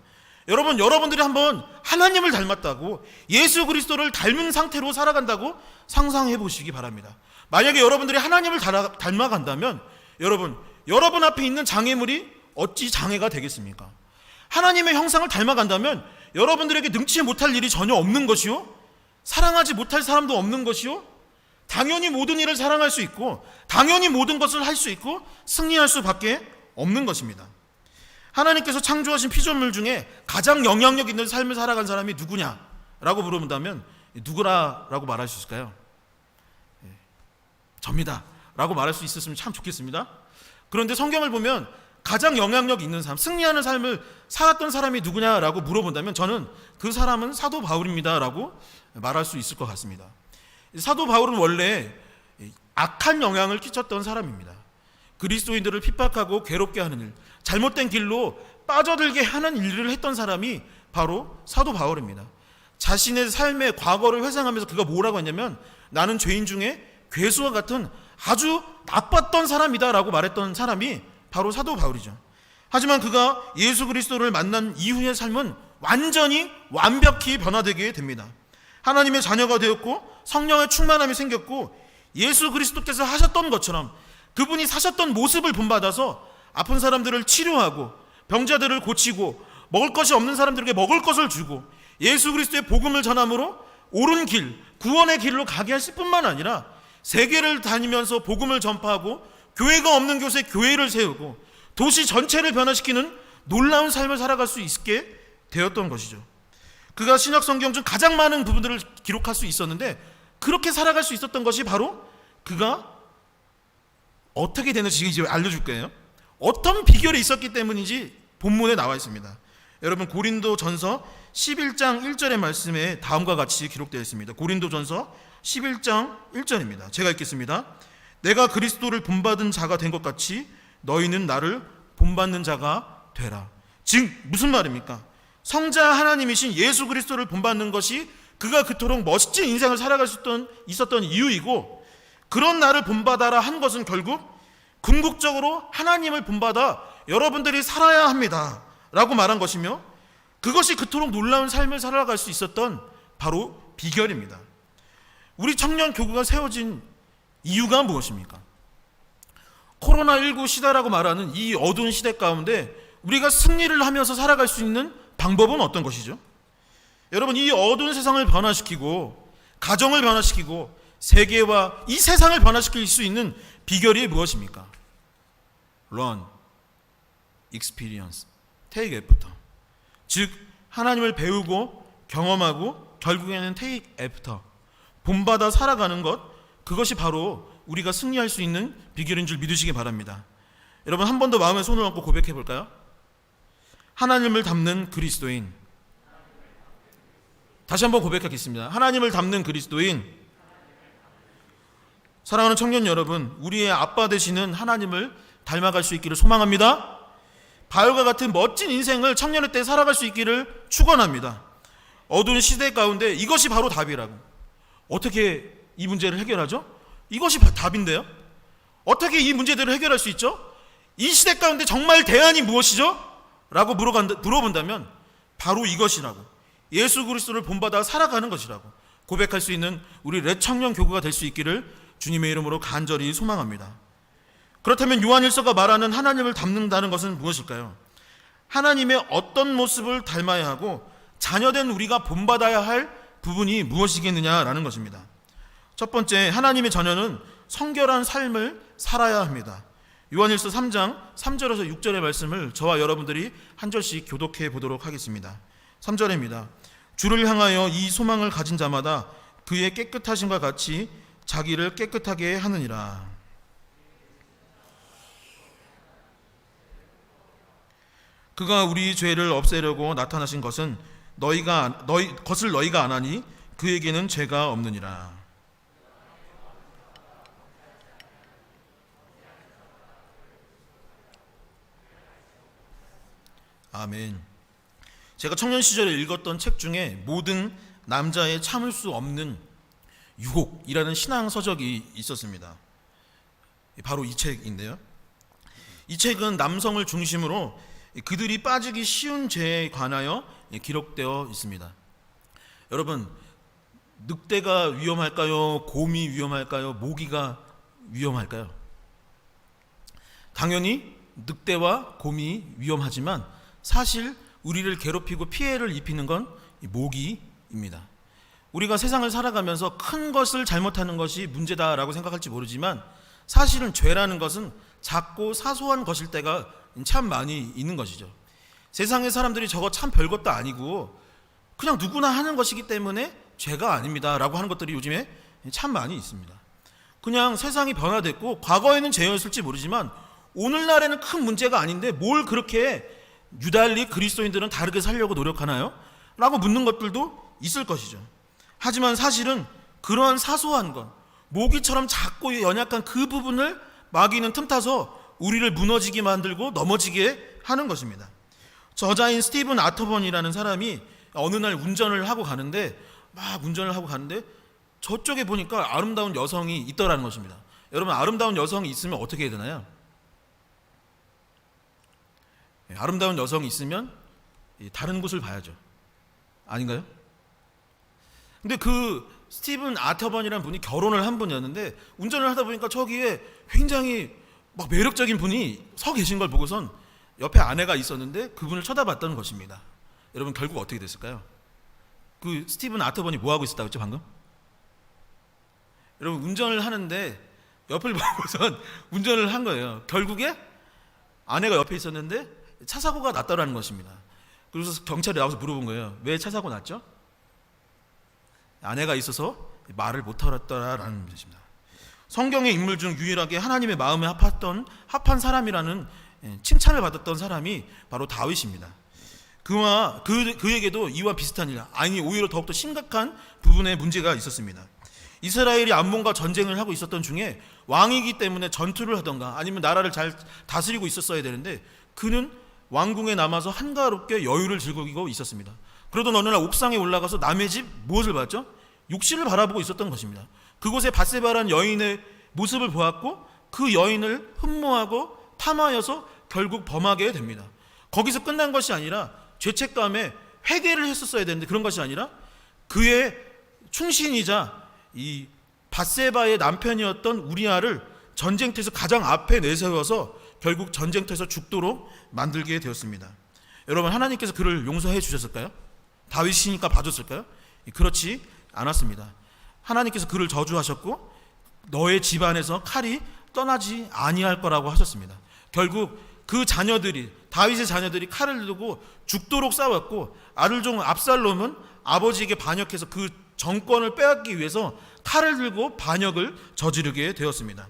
여러분들이 한번 하나님을 닮았다고, 예수 그리스도를 닮은 상태로 살아간다고 상상해 보시기 바랍니다. 만약에 여러분들이 하나님을 닮아간다면 여러분 앞에 있는 장애물이 어찌 장애가 되겠습니까? 하나님의 형상을 닮아간다면 여러분들에게 능치 못할 일이 전혀 없는 것이요, 사랑하지 못할 사람도 없는 것이요, 당연히 모든 일을 사랑할 수 있고 당연히 모든 것을 할 수 있고 승리할 수밖에 없는 것입니다. 하나님께서 창조하신 피조물 중에 가장 영향력 있는 삶을 살아간 사람이 누구냐라고 물어본다면 누구라고 말할 수 있을까요? 접니다 라고 말할 수 있었으면 참 좋겠습니다. 그런데 성경을 보면 가장 영향력 있는 삶, 승리하는 삶을 살았던 사람이 누구냐라고 물어본다면 저는 그 사람은 사도 바울입니다 라고 말할 수 있을 것 같습니다. 사도 바울은 원래 악한 영향을 끼쳤던 사람입니다. 그리스도인들을 핍박하고 괴롭게 하는 일, 잘못된 길로 빠져들게 하는 일을 했던 사람이 바로 사도 바울입니다. 자신의 삶의 과거를 회상하면서 그가 뭐라고 했냐면 나는 죄인 중에 괴수와 같은 아주 나빴던 사람이다 라고 말했던 사람이 바로 사도 바울이죠. 하지만 그가 예수 그리스도를 만난 이후의 삶은 완전히 완벽히 변화되게 됩니다. 하나님의 자녀가 되었고 성령의 충만함이 생겼고 예수 그리스도께서 하셨던 것처럼 그분이 사셨던 모습을 본받아서 아픈 사람들을 치료하고 병자들을 고치고 먹을 것이 없는 사람들에게 먹을 것을 주고 예수 그리스도의 복음을 전함으로 옳은 길, 구원의 길로 가게 하실 뿐만 아니라 세계를 다니면서 복음을 전파하고 교회가 없는 곳에 교회를 세우고 도시 전체를 변화시키는 놀라운 삶을 살아갈 수 있게 되었던 것이죠. 그가 신약 성경 중 가장 많은 부분들을 기록할 수 있었는데 그렇게 살아갈 수 있었던 것이 바로 그가 어떻게 되는지 이제 알려줄 거예요. 어떤 비결이 있었기 때문인지 본문에 나와 있습니다. 여러분 고린도전서 11장 1절의 말씀에 다음과 같이 기록되어 있습니다. 고린도전서 11장 1절입니다. 제가 읽겠습니다. 내가 그리스도를 본받은 자가 된 것 같이 너희는 나를 본받는 자가 되라. 즉 무슨 말입니까? 성자 하나님이신 예수 그리스도를 본받는 것이 그가 그토록 멋진 인생을 살아갈 수 있었던 이유이고, 그런 나를 본받아라 한 것은 결국 궁극적으로 하나님을 본받아 여러분들이 살아야 합니다 라고 말한 것이며, 그것이 그토록 놀라운 삶을 살아갈 수 있었던 바로 비결입니다. 우리 청년 교구가 세워진 이유가 무엇입니까? 코로나19 시대라고 말하는 이 어두운 시대 가운데 우리가 승리를 하면서 살아갈 수 있는 방법은 어떤 것이죠? 여러분, 이 어두운 세상을 변화시키고 가정을 변화시키고 세계와 이 세상을 변화시킬 수 있는 비결이 무엇입니까? Learn, experience, take after. 즉 하나님을 배우고 경험하고 결국에는 take after, 본받아 살아가는 것, 그것이 바로 우리가 승리할 수 있는 비결인 줄 믿으시기 바랍니다. 여러분 한 번 더 마음에 손을 얹고 고백해 볼까요? 하나님을 닮는 그리스도인. 다시 한번 고백하겠습니다. 하나님을 닮는 그리스도인. 사랑하는 청년 여러분, 우리의 아빠 되시는 하나님을 닮아갈 수 있기를 소망합니다. 바울과 같은 멋진 인생을 청년의 때 살아갈 수 있기를 축원합니다. 어두운 시대 가운데 이것이 바로 답이라고. 어떻게 이 문제를 해결하죠? 이것이 답인데요. 어떻게 이 문제들을 해결할 수 있죠? 이 시대 가운데 정말 대안이 무엇이죠? 라고 물어본다면 바로 이것이라고. 예수 그리스도를 본받아 살아가는 것이라고 고백할 수 있는 우리 렛청년 교구가 될 수 있기를 주님의 이름으로 간절히 소망합니다. 그렇다면 요한일서가 말하는 하나님을 닮는다는 것은 무엇일까요? 하나님의 어떤 모습을 닮아야 하고 자녀된 우리가 본받아야 할 부분이 무엇이겠느냐라는 것입니다. 첫 번째, 하나님의 자녀는 성결한 삶을 살아야 합니다. 요한일서 3장 3절에서 6절의 말씀을 저와 여러분들이 한 절씩 교독해 보도록 하겠습니다. 3절입니다. 주를 향하여 이 소망을 가진 자마다 그의 깨끗하심과 같이 자기를 깨끗하게 하느니라. 그가 우리 죄를 없애려고 나타나신 것은 것을 너희가 안 하니 그에게는 죄가 없느니라. 아멘. 제가 청년 시절에 읽었던 책 중에 모든 남자의 참을 수 없는 유혹이라는 신앙 서적이 있었습니다. 바로 이 책인데요. 이 책은 남성을 중심으로 그들이 빠지기 쉬운 죄에 관하여 기록되어 있습니다. 여러분, 늑대가 위험할까요? 곰이 위험할까요? 모기가 위험할까요? 당연히 늑대와 곰이 위험하지만 사실 우리를 괴롭히고 피해를 입히는 건 모기입니다. 우리가 세상을 살아가면서 큰 것을 잘못하는 것이 문제다라고 생각할지 모르지만 사실은 죄라는 것은 작고 사소한 것일 때가 참 많이 있는 것이죠. 세상의 사람들이 저거 참 별것도 아니고 그냥 누구나 하는 것이기 때문에 죄가 아닙니다 라고 하는 것들이 요즘에 참 많이 있습니다. 그냥 세상이 변화됐고 과거에는 죄였을지 모르지만 오늘날에는 큰 문제가 아닌데 뭘 그렇게 유달리 그리스도인들은 다르게 살려고 노력하나요? 라고 묻는 것들도 있을 것이죠. 하지만 사실은 그러한 사소한 것, 모기처럼 작고 연약한 그 부분을 마귀는 틈타서 우리를 무너지게 만들고 넘어지게 하는 것입니다. 저자인 스티븐 아터번이라는 사람이 어느 날 운전을 하고 가는데 저쪽에 보니까 아름다운 여성이 있더라는 것입니다. 여러분, 아름다운 여성이 있으면 어떻게 해야 되나요? 아름다운 여성이 있으면 다른 곳을 봐야죠. 아닌가요? 근데 그 스티븐 아터번이라는 분이 결혼을 한 분이었는데 운전을 하다 보니까 저기에 굉장히 막 매력적인 분이 서 계신 걸 보고선 옆에 아내가 있었는데 그분을 쳐다봤던 것입니다. 여러분, 결국 어떻게 됐을까요? 그 스티븐 아터번이 뭐 하고 있었다고 했죠 방금? 여러분, 운전을 하는데 옆을 보고선 운전을 한 거예요. 결국에 아내가 옆에 있었는데 차 사고가 났다라는 것입니다. 그래서 경찰이 나와서 물어본 거예요. 왜 차 사고 났죠? 아내가 있어서 말을 못하였더라라는 것입니다. 성경의 인물 중 유일하게 하나님의 마음에 합한 사람이라는 칭찬을 받았던 사람이 바로 다윗입니다. 그에게도 이와 비슷한 일, 아니 오히려 더욱더 심각한 부분에 문제가 있었습니다. 이스라엘이 암몬과 전쟁을 하고 있었던 중에 왕이기 때문에 전투를 하던가 아니면 나라를 잘 다스리고 있었어야 되는데 그는 왕궁에 남아서 한가롭게 여유를 즐기고 있었습니다. 그러던 어느 날 옥상에 올라가서 남의 집 무엇을 봤죠? 욕실을 바라보고 있었던 것입니다. 그곳에 밧세바라는 여인의 모습을 보았고 그 여인을 흠모하고 탐하여서 결국 범하게 됩니다. 거기서 끝난 것이 아니라 죄책감에 회개를 했었어야 되는데 그런 것이 아니라 그의 충신이자 이 밧세바의 남편이었던 우리아를 전쟁터에서 가장 앞에 내세워서 결국 전쟁터에서 죽도록 만들게 되었습니다. 여러분, 하나님께서 그를 용서해 주셨을까요? 다윗이니까 봐줬을까요? 그렇지 않았습니다. 하나님께서 그를 저주하셨고 너의 집안에서 칼이 떠나지 아니할 거라고 하셨습니다. 결국 그 자녀들이, 다윗의 자녀들이 칼을 들고 죽도록 싸웠고 아들종 압살롬은 아버지에게 반역해서 그 정권을 빼앗기 위해서 칼을 들고 반역을 저지르게 되었습니다.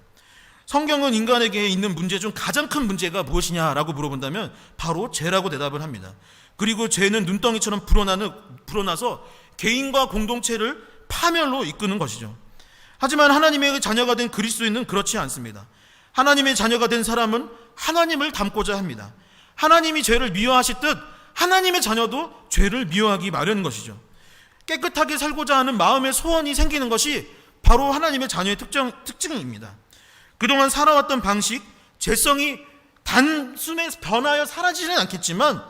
성경은 인간에게 있는 문제 중 가장 큰 문제가 무엇이냐라고 물어본다면 바로 죄라고 대답을 합니다. 그리고 죄는 눈덩이처럼 불어나서 개인과 공동체를 파멸로 이끄는 것이죠. 하지만 하나님의 자녀가 된 그리스도인은 그렇지 않습니다. 하나님의 자녀가 된 사람은 하나님을 닮고자 합니다. 하나님이 죄를 미워하시듯 하나님의 자녀도 죄를 미워하기 마련인 것이죠. 깨끗하게 살고자 하는 마음의 소원이 생기는 것이 바로 하나님의 자녀의 특징입니다. 그동안 살아왔던 방식, 죄성이 단숨에 변하여 사라지지는 않겠지만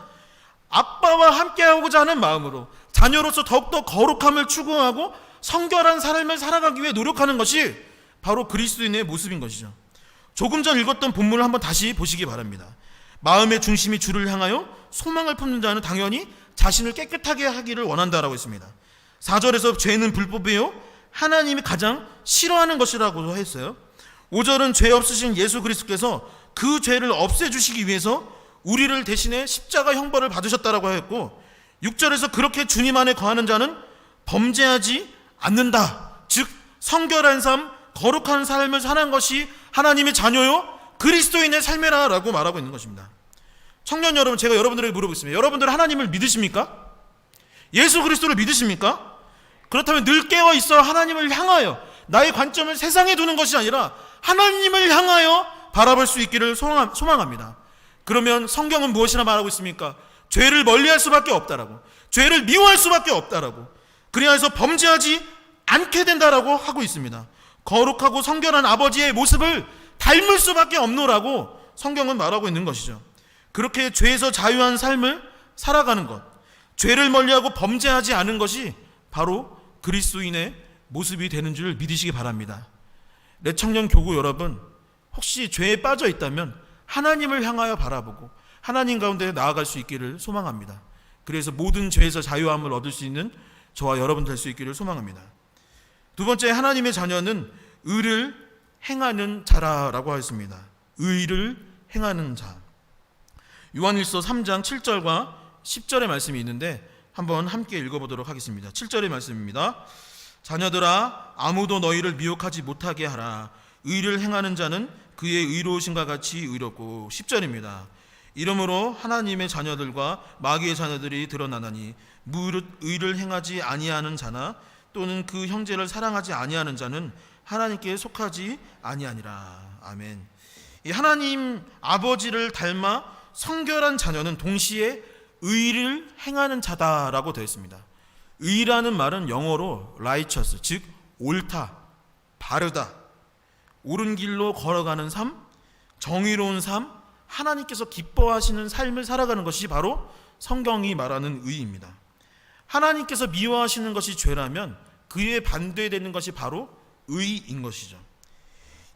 아빠와 함께하고자 하는 마음으로 자녀로서 더욱더 거룩함을 추구하고 성결한 삶을 살아가기 위해 노력하는 것이 바로 그리스도인의 모습인 것이죠. 조금 전 읽었던 본문을 한번 다시 보시기 바랍니다. 마음의 중심이 주를 향하여 소망을 품는 자는 당연히 자신을 깨끗하게 하기를 원한다라고 했습니다. 4절에서 죄는 불법이요 하나님이 가장 싫어하는 것이라고 했어요. 5절은 죄 없으신 예수 그리스도께서 그 죄를 없애주시기 위해서 우리를 대신해 십자가 형벌을 받으셨다라고 했고, 6절에서 그렇게 주님 안에 거하는 자는 범죄하지 않는다. 즉 성결한 삶, 거룩한 삶을 사는 것이 하나님의 자녀요 그리스도인의 삶이라고 말하고 있는 것입니다. 청년 여러분, 제가 여러분들에게 물어보겠습니다. 여러분들은 하나님을 믿으십니까? 예수 그리스도를 믿으십니까? 그렇다면 늘 깨어 있어 하나님을 향하여 나의 관점을 세상에 두는 것이 아니라 하나님을 향하여 바라볼 수 있기를 소망합니다. 그러면 성경은 무엇이나 말하고 있습니까? 죄를 멀리할 수밖에 없다라고, 죄를 미워할 수밖에 없다라고, 그래야 해서 범죄하지 않게 된다라고 하고 있습니다. 거룩하고 성결한 아버지의 모습을 닮을 수밖에 없노라고 성경은 말하고 있는 것이죠. 그렇게 죄에서 자유한 삶을 살아가는 것, 죄를 멀리하고 범죄하지 않은 것이 바로 그리스도인의 모습이 되는 줄 믿으시기 바랍니다. 내 청년 교구 여러분, 혹시 죄에 빠져 있다면 하나님을 향하여 바라보고 하나님 가운데 나아갈 수 있기를 소망합니다. 그래서 모든 죄에서 자유함을 얻을 수 있는 저와 여러분 될 수 있기를 소망합니다. 두 번째, 하나님의 자녀는 의를 행하는 자라고 하였습니다. 의를 행하는 자. 요한일서 3장 7절과 10절의 말씀이 있는데 한번 함께 읽어보도록 하겠습니다. 7절의 말씀입니다. 자녀들아, 아무도 너희를 미혹하지 못하게 하라. 의를 행하는 자는 그의 의로우심과 같이 의롭고. 10절입니다. 이러므로 하나님의 자녀들과 마귀의 자녀들이 드러나나니 무릇 의를 행하지 아니하는 자나 또는 그 형제를 사랑하지 아니하는 자는 하나님께 속하지 아니하니라. 아멘. 이 하나님 아버지를 닮아 성결한 자녀는 동시에 의를 행하는 자다라고 되어 있습니다. 의라는 말은 영어로 righteous, 즉 옳다, 바르다, 옳은 길로 걸어가는 삶, 정의로운 삶, 하나님께서 기뻐하시는 삶을 살아가는 것이 바로 성경이 말하는 의입니다. 하나님께서 미워하시는 것이 죄라면 그에 반대되는 것이 바로 의인 것이죠.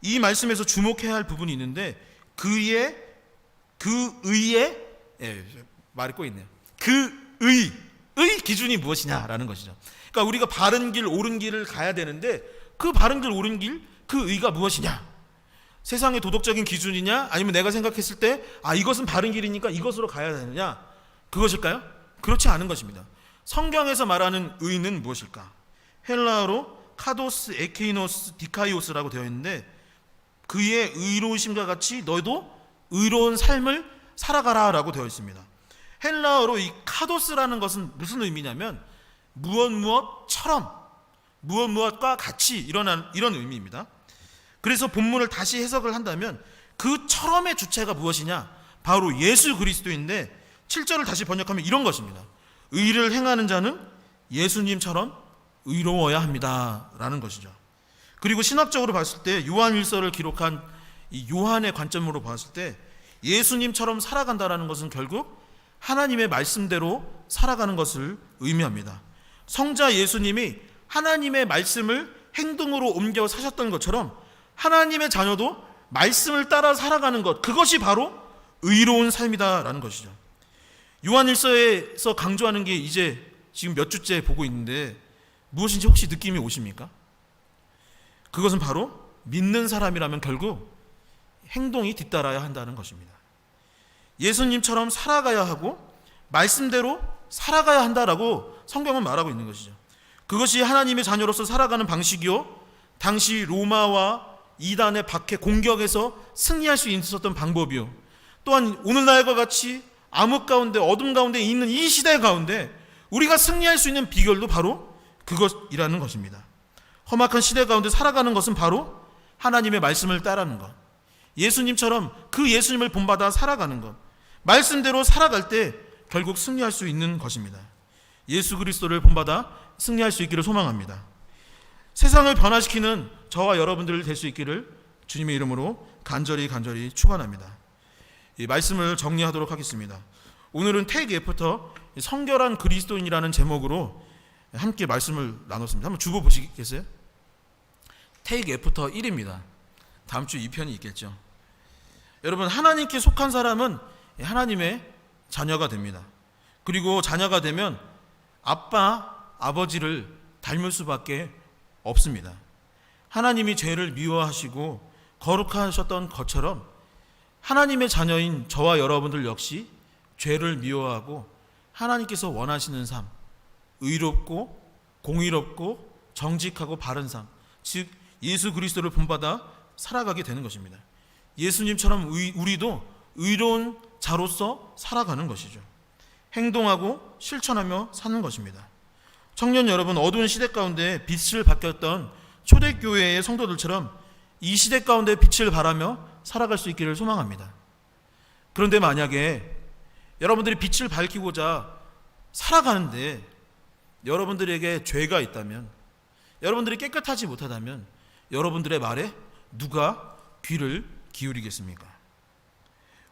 이 말씀에서 주목해야 할 부분이 있는데 그 의의 말이 꼭 있네요. 그 의의 기준이 무엇이냐라는 것이죠. 그러니까 우리가 바른 길, 옳은 길을 가야 되는데 그 바른 길, 옳은 길, 그 의가 무엇이냐? 세상의 도덕적인 기준이냐? 아니면 내가 생각했을 때 이것은 바른 길이니까 이것으로 가야 되느냐? 그것일까요? 그렇지 않은 것입니다. 성경에서 말하는 의는 무엇일까? 헬라어로 카도스 에케이노스 디카이오스라고 되어 있는데 그의 의로우심과 같이 너희도 의로운 삶을 살아가라 라고 되어 있습니다. 헬라어로 이 카도스라는 것은 무슨 의미냐면 무엇처럼, 무엇과 같이 이런 의미입니다. 그래서 본문을 다시 해석을 한다면 그 처럼의 주체가 무엇이냐? 바로 예수 그리스도인데 7절을 다시 번역하면 이런 것입니다. 의를 행하는 자는 예수님처럼 의로워야 합니다 라는 것이죠. 그리고 신학적으로 봤을 때 요한일서를 기록한 이 요한의 관점으로 봤을 때 예수님처럼 살아간다라는 것은 결국 하나님의 말씀대로 살아가는 것을 의미합니다. 성자 예수님이 하나님의 말씀을 행동으로 옮겨 사셨던 것처럼 하나님의 자녀도 말씀을 따라 살아가는 것, 그것이 바로 의로운 삶이다라는 것이죠. 요한일서에서 강조하는 게 이제 지금 몇 주째 보고 있는데 무엇인지 혹시 느낌이 오십니까? 그것은 바로 믿는 사람이라면 결국 행동이 뒤따라야 한다는 것입니다. 예수님처럼 살아가야 하고 말씀대로 살아가야 한다라고 성경은 말하고 있는 것이죠. 그것이 하나님의 자녀로서 살아가는 방식이요, 당시 로마와 이단의 박해 공격에서 승리할 수 있었던 방법이요, 또한 오늘날과 같이 암흑 가운데 어둠 가운데 있는 이 시대 가운데 우리가 승리할 수 있는 비결도 바로 그것이라는 것입니다. 험악한 시대 가운데 살아가는 것은 바로 하나님의 말씀을 따르는 것, 예수님처럼 그 예수님을 본받아 살아가는 것, 말씀대로 살아갈 때 결국 승리할 수 있는 것입니다. 예수 그리스도를 본받아 승리할 수 있기를 소망합니다. 세상을 변화시키는 저와 여러분들 될 수 있기를 주님의 이름으로 간절히 축원합니다. 이 말씀을 정리하도록 하겠습니다. 오늘은 Take After 성결한 그리스도인이라는 제목으로 함께 말씀을 나눴습니다. 한번 주보 보시겠어요? Take After 1입니다. 다음 주 2편이 있겠죠. 여러분, 하나님께 속한 사람은 하나님의 자녀가 됩니다. 그리고 자녀가 되면 아빠, 아버지를 닮을 수밖에 없습니다. 하나님이 죄를 미워하시고 거룩하셨던 것처럼 하나님의 자녀인 저와 여러분들 역시 죄를 미워하고 하나님께서 원하시는 삶, 의롭고 공의롭고 정직하고 바른 삶, 즉 예수 그리스도를 본받아 살아가게 되는 것입니다. 예수님처럼 우리도 의로운 자로서 살아가는 것이죠. 행동하고 실천하며 사는 것입니다. 청년 여러분, 어두운 시대 가운데 빛을 밝혔던 초대교회의 성도들처럼 이 시대 가운데 빛을 발하며 살아갈 수 있기를 소망합니다. 그런데 만약에 여러분들이 빛을 밝히고자 살아가는데 여러분들에게 죄가 있다면, 여러분들이 깨끗하지 못하다면 여러분들의 말에 누가 귀를 기울이겠습니까?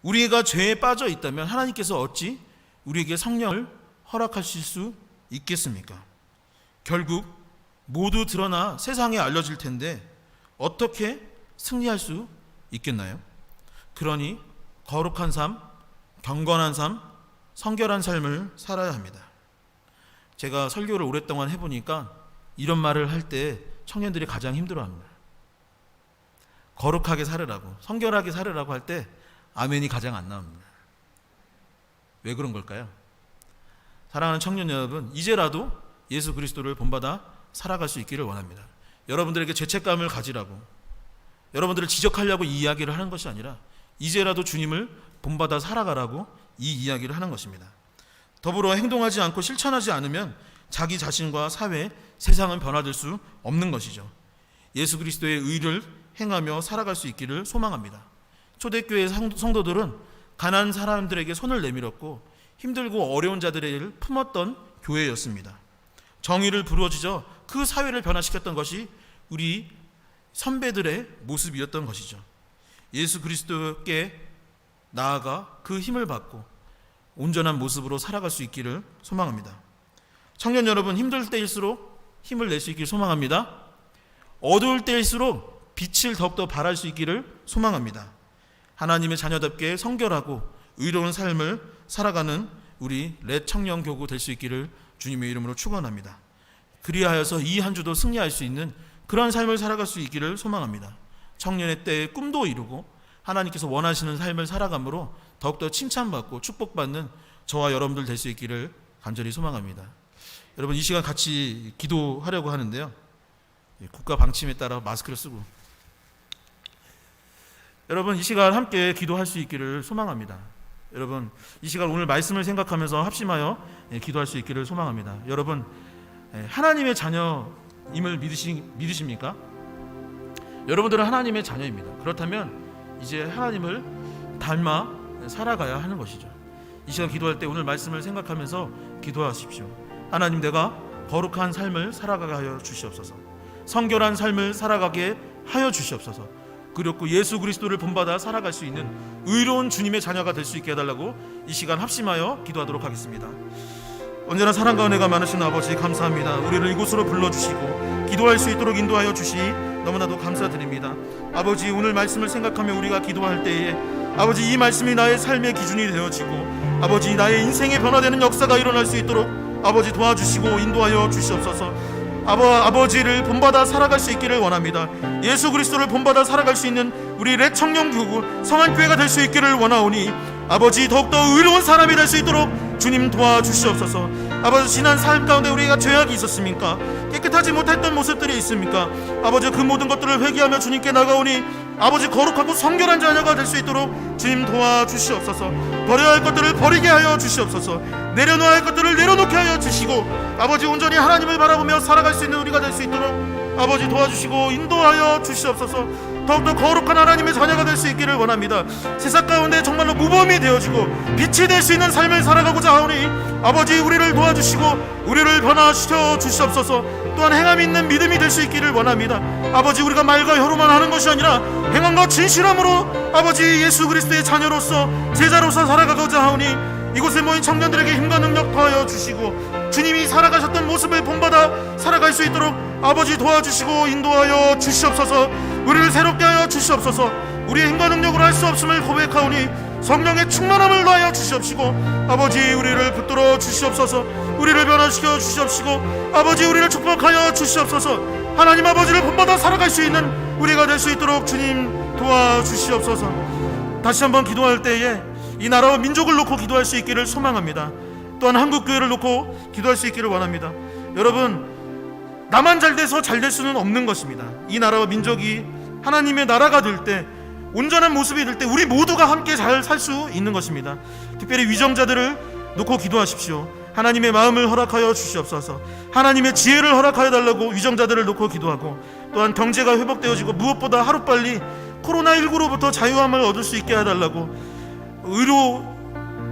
우리가 죄에 빠져 있다면 하나님께서 어찌 우리에게 성령을 허락하실 수 있겠습니까? 결국 모두 드러나 세상에 알려질 텐데 어떻게 승리할 수 있겠나요? 그러니 거룩한 삶, 경건한 삶, 성결한 삶을 살아야 합니다. 제가 설교를 오랫동안 해보니까 이런 말을 할 때 청년들이 가장 힘들어합니다. 거룩하게 살으라고, 성결하게 살으라고 할 때 아멘이 가장 안 나옵니다. 왜 그런 걸까요? 사랑하는 청년 여러분, 이제라도 예수 그리스도를 본받아 살아갈 수 있기를 원합니다. 여러분들에게 죄책감을 가지라고, 여러분들을 지적하려고 이 이야기를 하는 것이 아니라 이제라도 주님을 본받아 살아가라고 이 이야기를 하는 것입니다. 더불어 행동하지 않고 실천하지 않으면 자기 자신과 사회, 세상은 변화될 수 없는 것이죠. 예수 그리스도의 의를 행하며 살아갈 수 있기를 소망합니다. 초대교회 성도들은 가난한 사람들에게 손을 내밀었고 힘들고 어려운 자들을 품었던 교회였습니다. 정의를 부르짖어 그 사회를 변화시켰던 것이 우리 선배들의 모습이었던 것이죠. 예수 그리스도께 나아가 그 힘을 받고 온전한 모습으로 살아갈 수 있기를 소망합니다. 청년 여러분, 힘들 때일수록 힘을 낼 수 있기를 소망합니다. 어두울 때일수록 빛을 더욱더 발할 수 있기를 소망합니다. 하나님의 자녀답게 성결하고 의로운 삶을 살아가는 우리 렛 청년교구 될 수 있기를 주님의 이름으로 축원합니다. 그리하여서 이 한 주도 승리할 수 있는 그런 삶을 살아갈 수 있기를 소망합니다. 청년의 때에 꿈도 이루고 하나님께서 원하시는 삶을 살아감으로 더욱더 칭찬받고 축복받는 저와 여러분들 될 수 있기를 간절히 소망합니다. 여러분, 이 시간 같이 기도하려고 하는데요, 국가 방침에 따라 마스크를 쓰고 여러분 이 시간 함께 기도할 수 있기를 소망합니다. 여러분 이 시간 오늘 말씀을 생각하면서 합심하여 기도할 수 있기를 소망합니다. 여러분 하나님의 자녀임을 믿으십니까? 여러분들은 하나님의 자녀입니다. 그렇다면 이제 하나님을 닮아 살아가야 하는 것이죠. 이 시간 기도할 때 오늘 말씀을 생각하면서 기도하십시오. 하나님, 내가 거룩한 삶을 살아가게 하여 주시옵소서. 성결한 삶을 살아가게 하여 주시옵소서. 그리고 예수 그리스도를 본받아 살아갈 수 있는 의로운 주님의 자녀가 될 수 있게 해달라고 이 시간 합심하여 기도하도록 하겠습니다. 언제나 사랑과 은혜가 많으신 아버지, 감사합니다. 우리를 이곳으로 불러주시고 기도할 수 있도록 인도하여 주시 너무나도 감사드립니다. 아버지, 오늘 말씀을 생각하며 우리가 기도할 때에 아버지, 이 말씀이 나의 삶의 기준이 되어지고 아버지, 나의 인생의 변화되는 역사가 일어날 수 있도록 아버지 도와주시고 인도하여 주시옵소서. 아버지를 본받아 살아갈 수 있기를 원합니다. 예수 그리스도를 본받아 살아갈 수 있는 우리 렛 청년교구 성안교회가 될 수 있기를 원하오니 아버지, 더욱더 의로운 사람이 될 수 있도록 주님 도와주시옵소서. 아버지, 지난 삶 가운데 우리가 죄악이 있었습니까? 깨끗하지 못했던 모습들이 있습니까? 아버지, 그 모든 것들을 회개하며 주님께 나가오니 아버지, 거룩하고 성결한 자녀가 될 수 있도록 주님 도와주시옵소서. 버려야 할 것들을 버리게 하여 주시옵소서. 내려놓아야 할 것들을 내려놓게 하여 주시고 아버지, 온전히 하나님을 바라보며 살아갈 수 있는 우리가 될 수 있도록 아버지 도와주시고 인도하여 주시옵소서. 더욱더 거룩한 하나님의 자녀가 될 수 있기를 원합니다. 세상 가운데 정말로 모범이 되어지고 빛이 될 수 있는 삶을 살아가고자 하오니 아버지 우리를 도와주시고 우리를 변화시켜 주시옵소서. 또한 행함이 있는 믿음이 될 수 있기를 원합니다. 아버지 우리가 말과 혀로만 하는 것이 아니라 행함과 진실함으로 아버지 예수 그리스도의 자녀로서 제자로서 살아가고자 하오니 이곳에 모인 청년들에게 힘과 능력 더하여 주시고 주님이 살아가셨던 모습을 본받아 살아갈 수 있도록 아버지 도와주시고 인도하여 주시옵소서. 우리를 새롭게 하여 주시옵소서. 우리의 힘과 능력으로 할 수 없음을 고백하오니 성령의 충만함을 더하여 주시옵시고 아버지 우리를 붙들어 주시옵소서. 우리를 변화시켜 주시옵시고 아버지 우리를 축복하여 주시옵소서. 하나님 아버지를 본받아 살아갈 수 있는 우리가 될 수 있도록 주님 도와주시옵소서. 다시 한번 기도할 때에 이 나라와 민족을 놓고 기도할 수 있기를 소망합니다. 또한 한국교회를 놓고 기도할 수 있기를 원합니다. 여러분, 나만 잘 돼서 잘 될 수는 없는 것입니다. 이 나라와 민족이 하나님의 나라가 될 때, 온전한 모습이 될 때 우리 모두가 함께 잘 살 수 있는 것입니다. 특별히 위정자들을 놓고 기도하십시오. 하나님의 마음을 허락하여 주시옵소서. 하나님의 지혜를 허락하여 달라고 위정자들을 놓고 기도하고, 또한 경제가 회복되어지고 무엇보다 하루빨리 코로나19로부터 자유함을 얻을 수 있게 해달라고 의료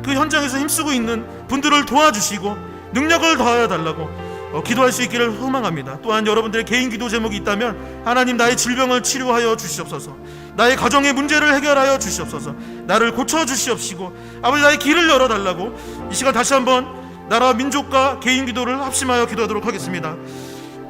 그 현장에서 힘쓰고 있는 분들을 도와주시고 능력을 더하여 달라고 기도할 수 있기를 소망합니다. 또한 여러분들의 개인 기도 제목이 있다면 하나님 나의 질병을 치료하여 주시옵소서. 나의 가정의 문제를 해결하여 주시옵소서. 나를 고쳐 주시옵시고 아버지 나의 길을 열어달라고 이 시간 다시 한번 나라와 민족과 개인 기도를 합심하여 기도하도록 하겠습니다.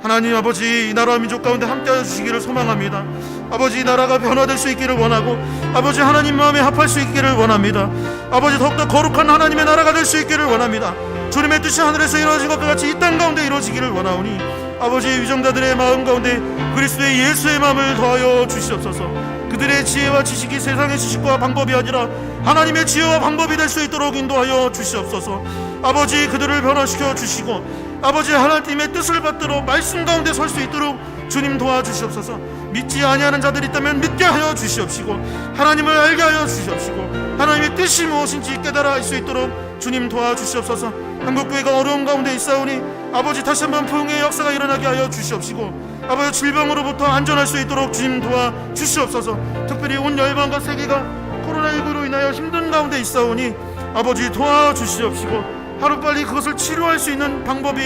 하나님 아버지 이 나라와 민족 가운데 함께하여 주시기를 소망합니다. 아버지 이 나라가 변화될 수 있기를 원하고 아버지 하나님 마음에 합할 수 있기를 원합니다. 아버지 더욱더 거룩한 하나님의 나라가 될 수 있기를 원합니다. 주님의 뜻이 하늘에서 이루어진 것과 같이 이 땅 가운데 이루어지기를 원하오니 아버지 위정자들의 마음 가운데 그리스도의 예수의 마음을 더하여 주시옵소서. 그들의 지혜와 지식이 세상의 지식과 방법이 아니라 하나님의 지혜와 방법이 될 수 있도록 인도하여 주시옵소서. 아버지 그들을 변화시켜 주시고 아버지 하나님의 뜻을 받들어 말씀 가운데 설 수 있도록 주님 도와주시옵소서. 믿지 아니하는 자들이 있다면 믿게 하여 주시옵시고 하나님을 알게 하여 주시옵시고 하나님의 뜻이 무엇인지 깨달아 알 수 있도록 주님 도와주시옵소서. 한국교회가 어려운 가운데 있사오니 아버지 다시 한번 부흥의 역사가 일어나게 하여 주시옵시고 아버지 질병으로부터 안전할 수 있도록 주님 도와주시옵소서. 특별히 온 열방과 세계가 코로나19로 인하여 힘든 가운데 있사오니 아버지 도와주시옵시고 하루빨리 그것을 치료할 수 있는 방법이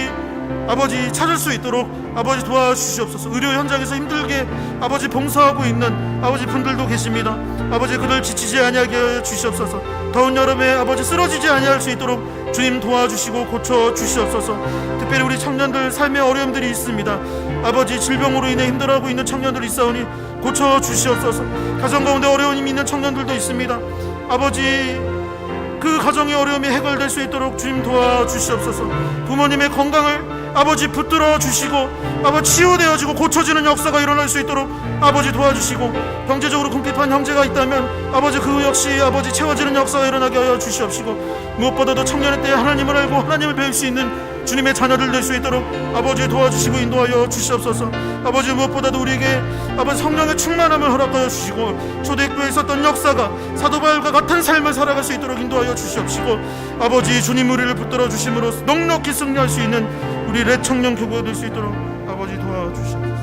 아버지 찾을 수 있도록 아버지 도와주시옵소서. 의료 현장에서 힘들게 아버지 봉사하고 있는 아버지 분들도 계십니다. 아버지 그들 지치지 아니하게 하여 주시옵소서. 더운 여름에 아버지 쓰러지지 아니할 수 있도록 주님 도와주시고 고쳐 주시옵소서. 특별히 우리 청년들 삶의 어려움들이 있습니다. 아버지 질병으로 인해 힘들어하고 있는 청년들이 있사오니 고쳐 주시옵소서. 가정 가운데 어려움이 있는 청년들도 있습니다. 아버지 그 가정의 어려움이 해결될 수 있도록 주님 도와주시옵소서. 부모님의 건강을 아버지 붙들어 주시고 아버지 치유되어지고 고쳐지는 역사가 일어날 수 있도록 아버지 도와주시고 경제적으로 궁핍한 형제가 있다면 아버지 그 역시 아버지 채워지는 역사가 일어나게 하여 주시옵시고 무엇보다도 청년의 때에 하나님을 알고 하나님을 배울 수 있는 주님의 자녀들 될 수 있도록 아버지 도와주시고 인도하여 주시옵소서. 아버지 무엇보다도 우리에게 아버지 성령의 충만함을 허락하여 주시고 초대교회에 있었던 역사가 사도 바울과 같은 삶을 살아갈 수 있도록 인도하여 주시옵시고 아버지 주님 우리를 붙들어 주심으로 넉넉히 승리할 수 있는 우리 렛청년 교구가 될 수 있도록 아버지 도와주시옵소서.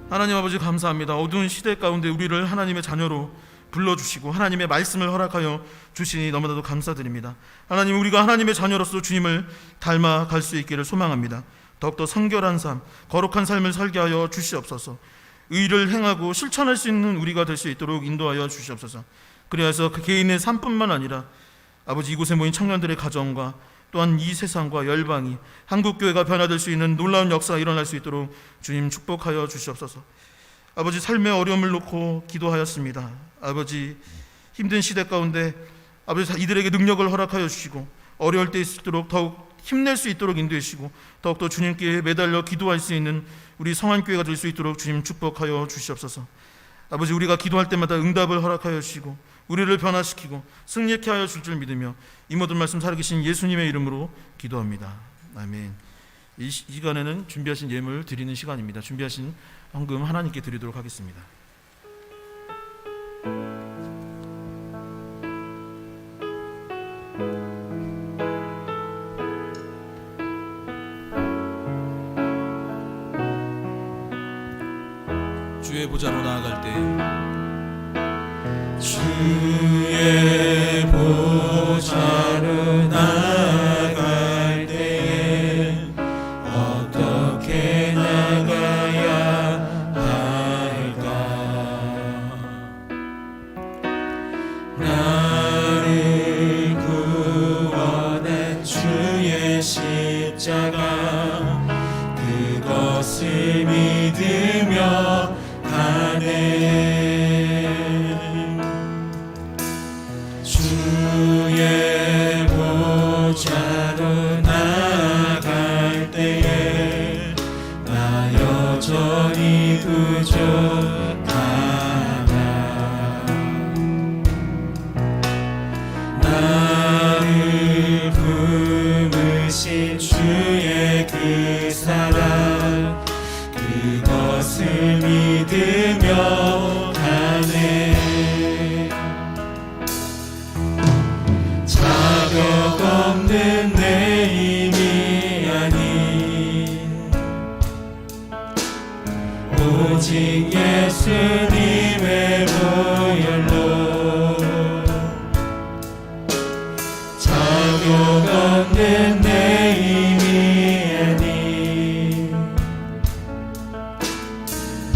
하나님 아버지 감사합니다. 어두운 시대 가운데 우리를 하나님의 자녀로 불러주시고 하나님의 말씀을 허락하여 주시니 너무나도 감사드립니다. 하나님 우리가 하나님의 자녀로서 주님을 닮아갈 수 있기를 소망합니다. 더욱더 성결한 삶, 거룩한 삶을 살게 하여 주시옵소서. 의를 행하고 실천할 수 있는 우리가 될 수 있도록 인도하여 주시옵소서. 그래서 그 개인의 삶뿐만 아니라 아버지 이곳에 모인 청년들의 가정과 또한 이 세상과 열방이 한국교회가 변화될 수 있는 놀라운 역사가 일어날 수 있도록 주님 축복하여 주시옵소서. 아버지 삶의 어려움을 놓고 기도하였습니다. 아버지 힘든 시대 가운데 아버지 이들에게 능력을 허락하여 주시고 어려울 때 있도록 더욱 힘낼 수 있도록 인도해 주시고 더욱더 주님께 매달려 기도할 수 있는 우리 성안교회가 될 수 있도록 주님 축복하여 주시옵소서. 아버지 우리가 기도할 때마다 응답을 허락하여 주시고 우리를 변화시키고 승리케 하여 줄 줄 믿으며 이 모든 말씀 살아계신 예수님의 이름으로 기도합니다. 아멘. 이 시간에는 준비하신 예물 드리는 시간입니다. 준비하신 헌금 하나님께 드리도록 하겠습니다. 주의 보좌로 나아갈 때 주의 보좌로 나아갈 때에 어떻게 나가야 할까? 나를 구원한 주의 십자가 그것을 믿으며 가네. 주의 보좌로 나아갈 때에 나 여전히 부족하나. 나를 품으신 주의 그 사랑 그것을 믿으며 가네. 자격 없는 내 힘이 아닌 오직 예수님의 보혈로 자격 없는 내 힘이 아닌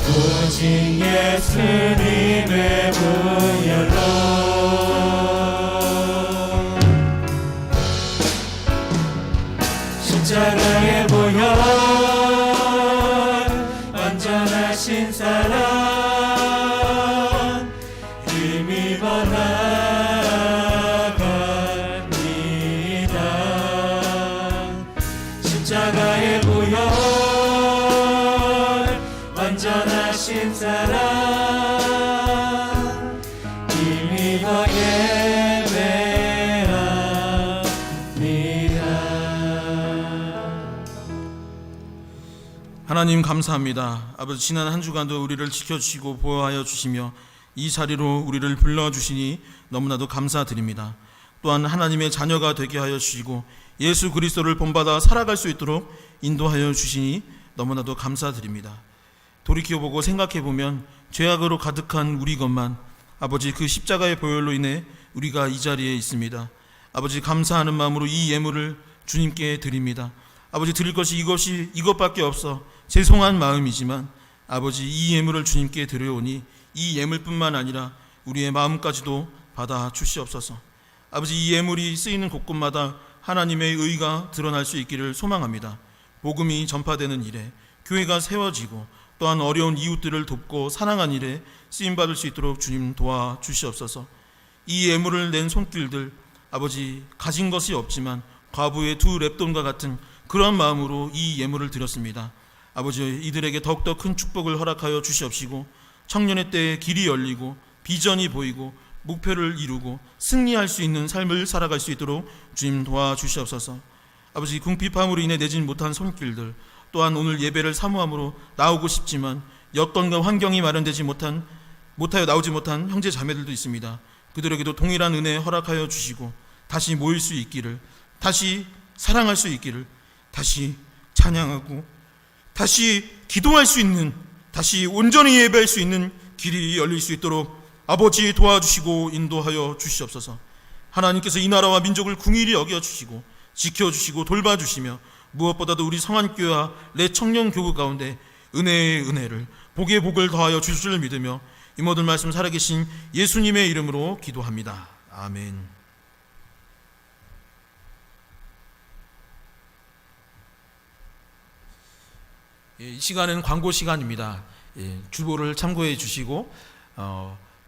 오직 예수님의 보혈로 십자가의 보혈 완전하신 사랑 힘입어 나갑니다. 십자가의 보혈 완전하신 사랑 힘입어 하나님 감사합니다. 아버지 지난 한 주간도 우리를 지켜주시고 보호하여 주시며 이 자리로 우리를 불러주시니 너무나도 감사드립니다. 또한 하나님의 자녀가 되게 하여 주시고 예수 그리스도를 본받아 살아갈 수 있도록 인도하여 주시니 너무나도 감사드립니다. 돌이켜보고 생각해보면 죄악으로 가득한 우리 것만 아버지 그 십자가의 보혈로 인해 우리가 이 자리에 있습니다. 아버지 감사하는 마음으로 이 예물을 주님께 드립니다. 아버지 드릴 것이 이것밖에 없어 죄송한 마음이지만 아버지 이 예물을 주님께 드려오니 이 예물뿐만 아니라 우리의 마음까지도 받아 주시옵소서. 아버지 이 예물이 쓰이는 곳곳마다 하나님의 의가 드러날 수 있기를 소망합니다. 복음이 전파되는 일에 교회가 세워지고 또한 어려운 이웃들을 돕고 사랑한 일에 쓰임받을 수 있도록 주님 도와주시옵소서. 이 예물을 낸 손길들 아버지 가진 것이 없지만 과부의 2 렙돈과 같은 그런 마음으로 이 예물을 드렸습니다. 아버지 이들에게 더욱더 큰 축복을 허락하여 주시옵시고 청년의 때에 길이 열리고 비전이 보이고 목표를 이루고 승리할 수 있는 삶을 살아갈 수 있도록 주님 도와주시옵소서. 아버지 궁핍함으로 인해 내진 못한 손길들 또한 오늘 예배를 사모함으로 나오고 싶지만 여건과 환경이 마련되지 못하여 나오지 못한 형제 자매들도 있습니다. 그들에게도 동일한 은혜 허락하여 주시고 다시 모일 수 있기를, 다시 사랑할 수 있기를, 다시 찬양하고 다시 기도할 수 있는, 다시 온전히 예배할 수 있는 길이 열릴 수 있도록 아버지 도와주시고 인도하여 주시옵소서. 하나님께서 이 나라와 민족을 궁일이 여겨주시고 지켜주시고 돌봐주시며 무엇보다도 우리 성안교회와 내 청년교구 가운데 은혜의 은혜를 복의 복을 더하여 주실 줄 믿으며 이 모든 말씀 살아계신 예수님의 이름으로 기도합니다. 아멘. 이 시간은 광고 시간입니다. 주보를 참고해 주시고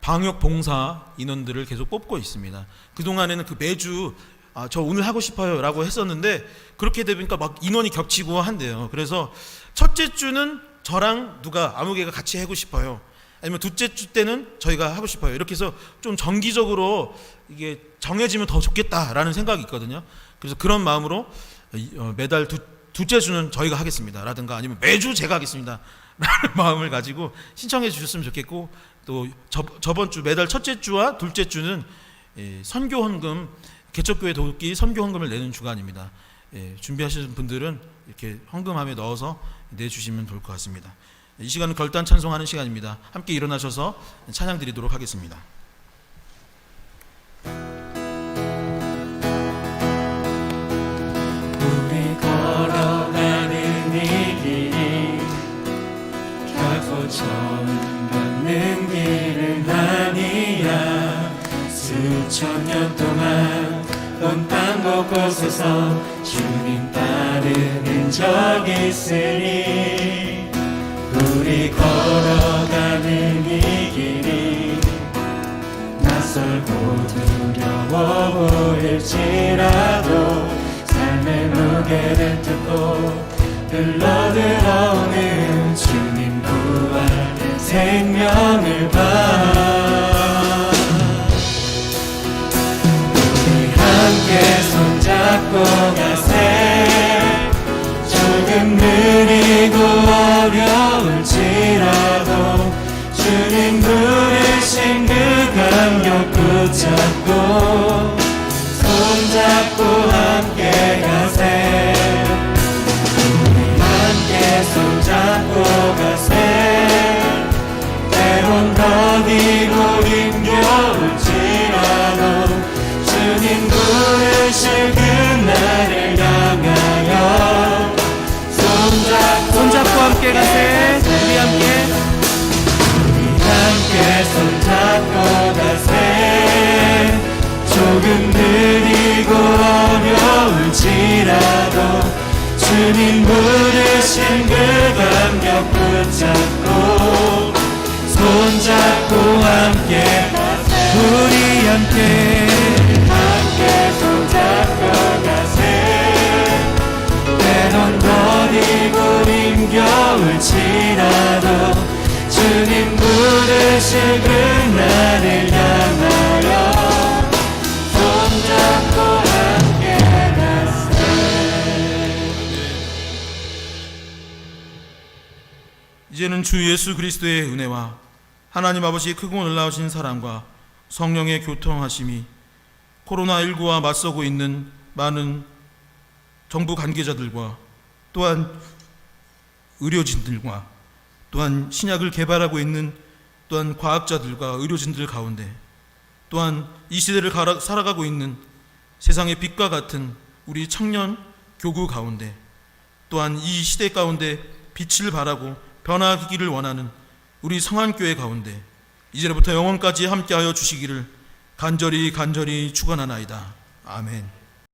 방역 봉사 인원들을 계속 뽑고 있습니다. 그동안에는 그 매주 저 오늘 하고 싶어요 라고 했었는데 그렇게 되니까 막 인원이 겹치고 한대요. 그래서 첫째 주는 저랑 누가 아무 개가 같이 하고 싶어요, 아니면 둘째 주 때는 저희가 하고 싶어요, 이렇게 해서 좀 정기적으로 이게 정해지면 더 좋겠다라는 생각이 있거든요. 그래서 그런 마음으로 매달 둘째 주는 저희가 하겠습니다 라든가 아니면 매주 제가 하겠습니다 라는 마음을 가지고 신청해 주셨으면 좋겠고, 또 저번 주 매달 첫째 주와 둘째 주는 선교헌금, 개척교회 돕기 선교헌금을 내는 주간입니다. 준비하시는 분들은 이렇게 헌금함에 넣어서 내주시면 좋을 것 같습니다. 이 시간은 결단 찬송하는 시간입니다. 함께 일어나셔서 찬양 드리도록 하겠습니다. 우리 걸어가는 이 길이 결코 처음 걷는 길은 아니야. 수천 년 동안 온 땅 곳곳에서 주님 따르는 적이 있으니 우리 걸어가는 이 길이 낯설고 두려워 보일지라도 삶의 무게를 뚫고 흘러들어오는 주님 부활의 생명을 봐. 우리 함께 손잡고 가세. 조금 느리고 어려울지라도 주님 부르신 그 감격 붙잡고 손잡고 함께 가세. 우리 함께 손잡고 가세. 때론 더디고 힘겨울지라도 주님 부르실 그날을 향하여 손잡고 함께 가세. 우리 함께 손잡고 가세. 조금 느리고 어려울지라도 주님 부르신 그 감격 붙잡고 손잡고 함께 가세. 우리 함께 손잡고 가세. 때론 더디고 힘겨울지라도 주님 부르실 그날을 향하여 손잡고 함께 가세. 이제는 주 예수 그리스도의 은혜와 하나님 아버지의 크고 놀라우신 사랑과 성령의 교통하심이 코로나19와 맞서고 있는 많은 정부 관계자들과 또한 의료진들과 또한 신약을 개발하고 있는 또한 과학자들과 의료진들 가운데 또한 이 시대를 살아가고 있는 세상의 빛과 같은 우리 청년 교구 가운데 또한 이 시대 가운데 빛을 발하고 변화하기를 원하는 우리 성안교회 가운데 이제부터 영원까지 함께하여 주시기를 간절히 축원하나이다. 아멘.